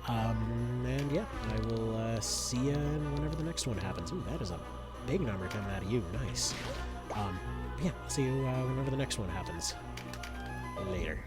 A: And yeah, I will see you whenever the next one happens. Ooh, that is a big number coming out of you. Nice. Yeah, see you whenever the next one happens. Later.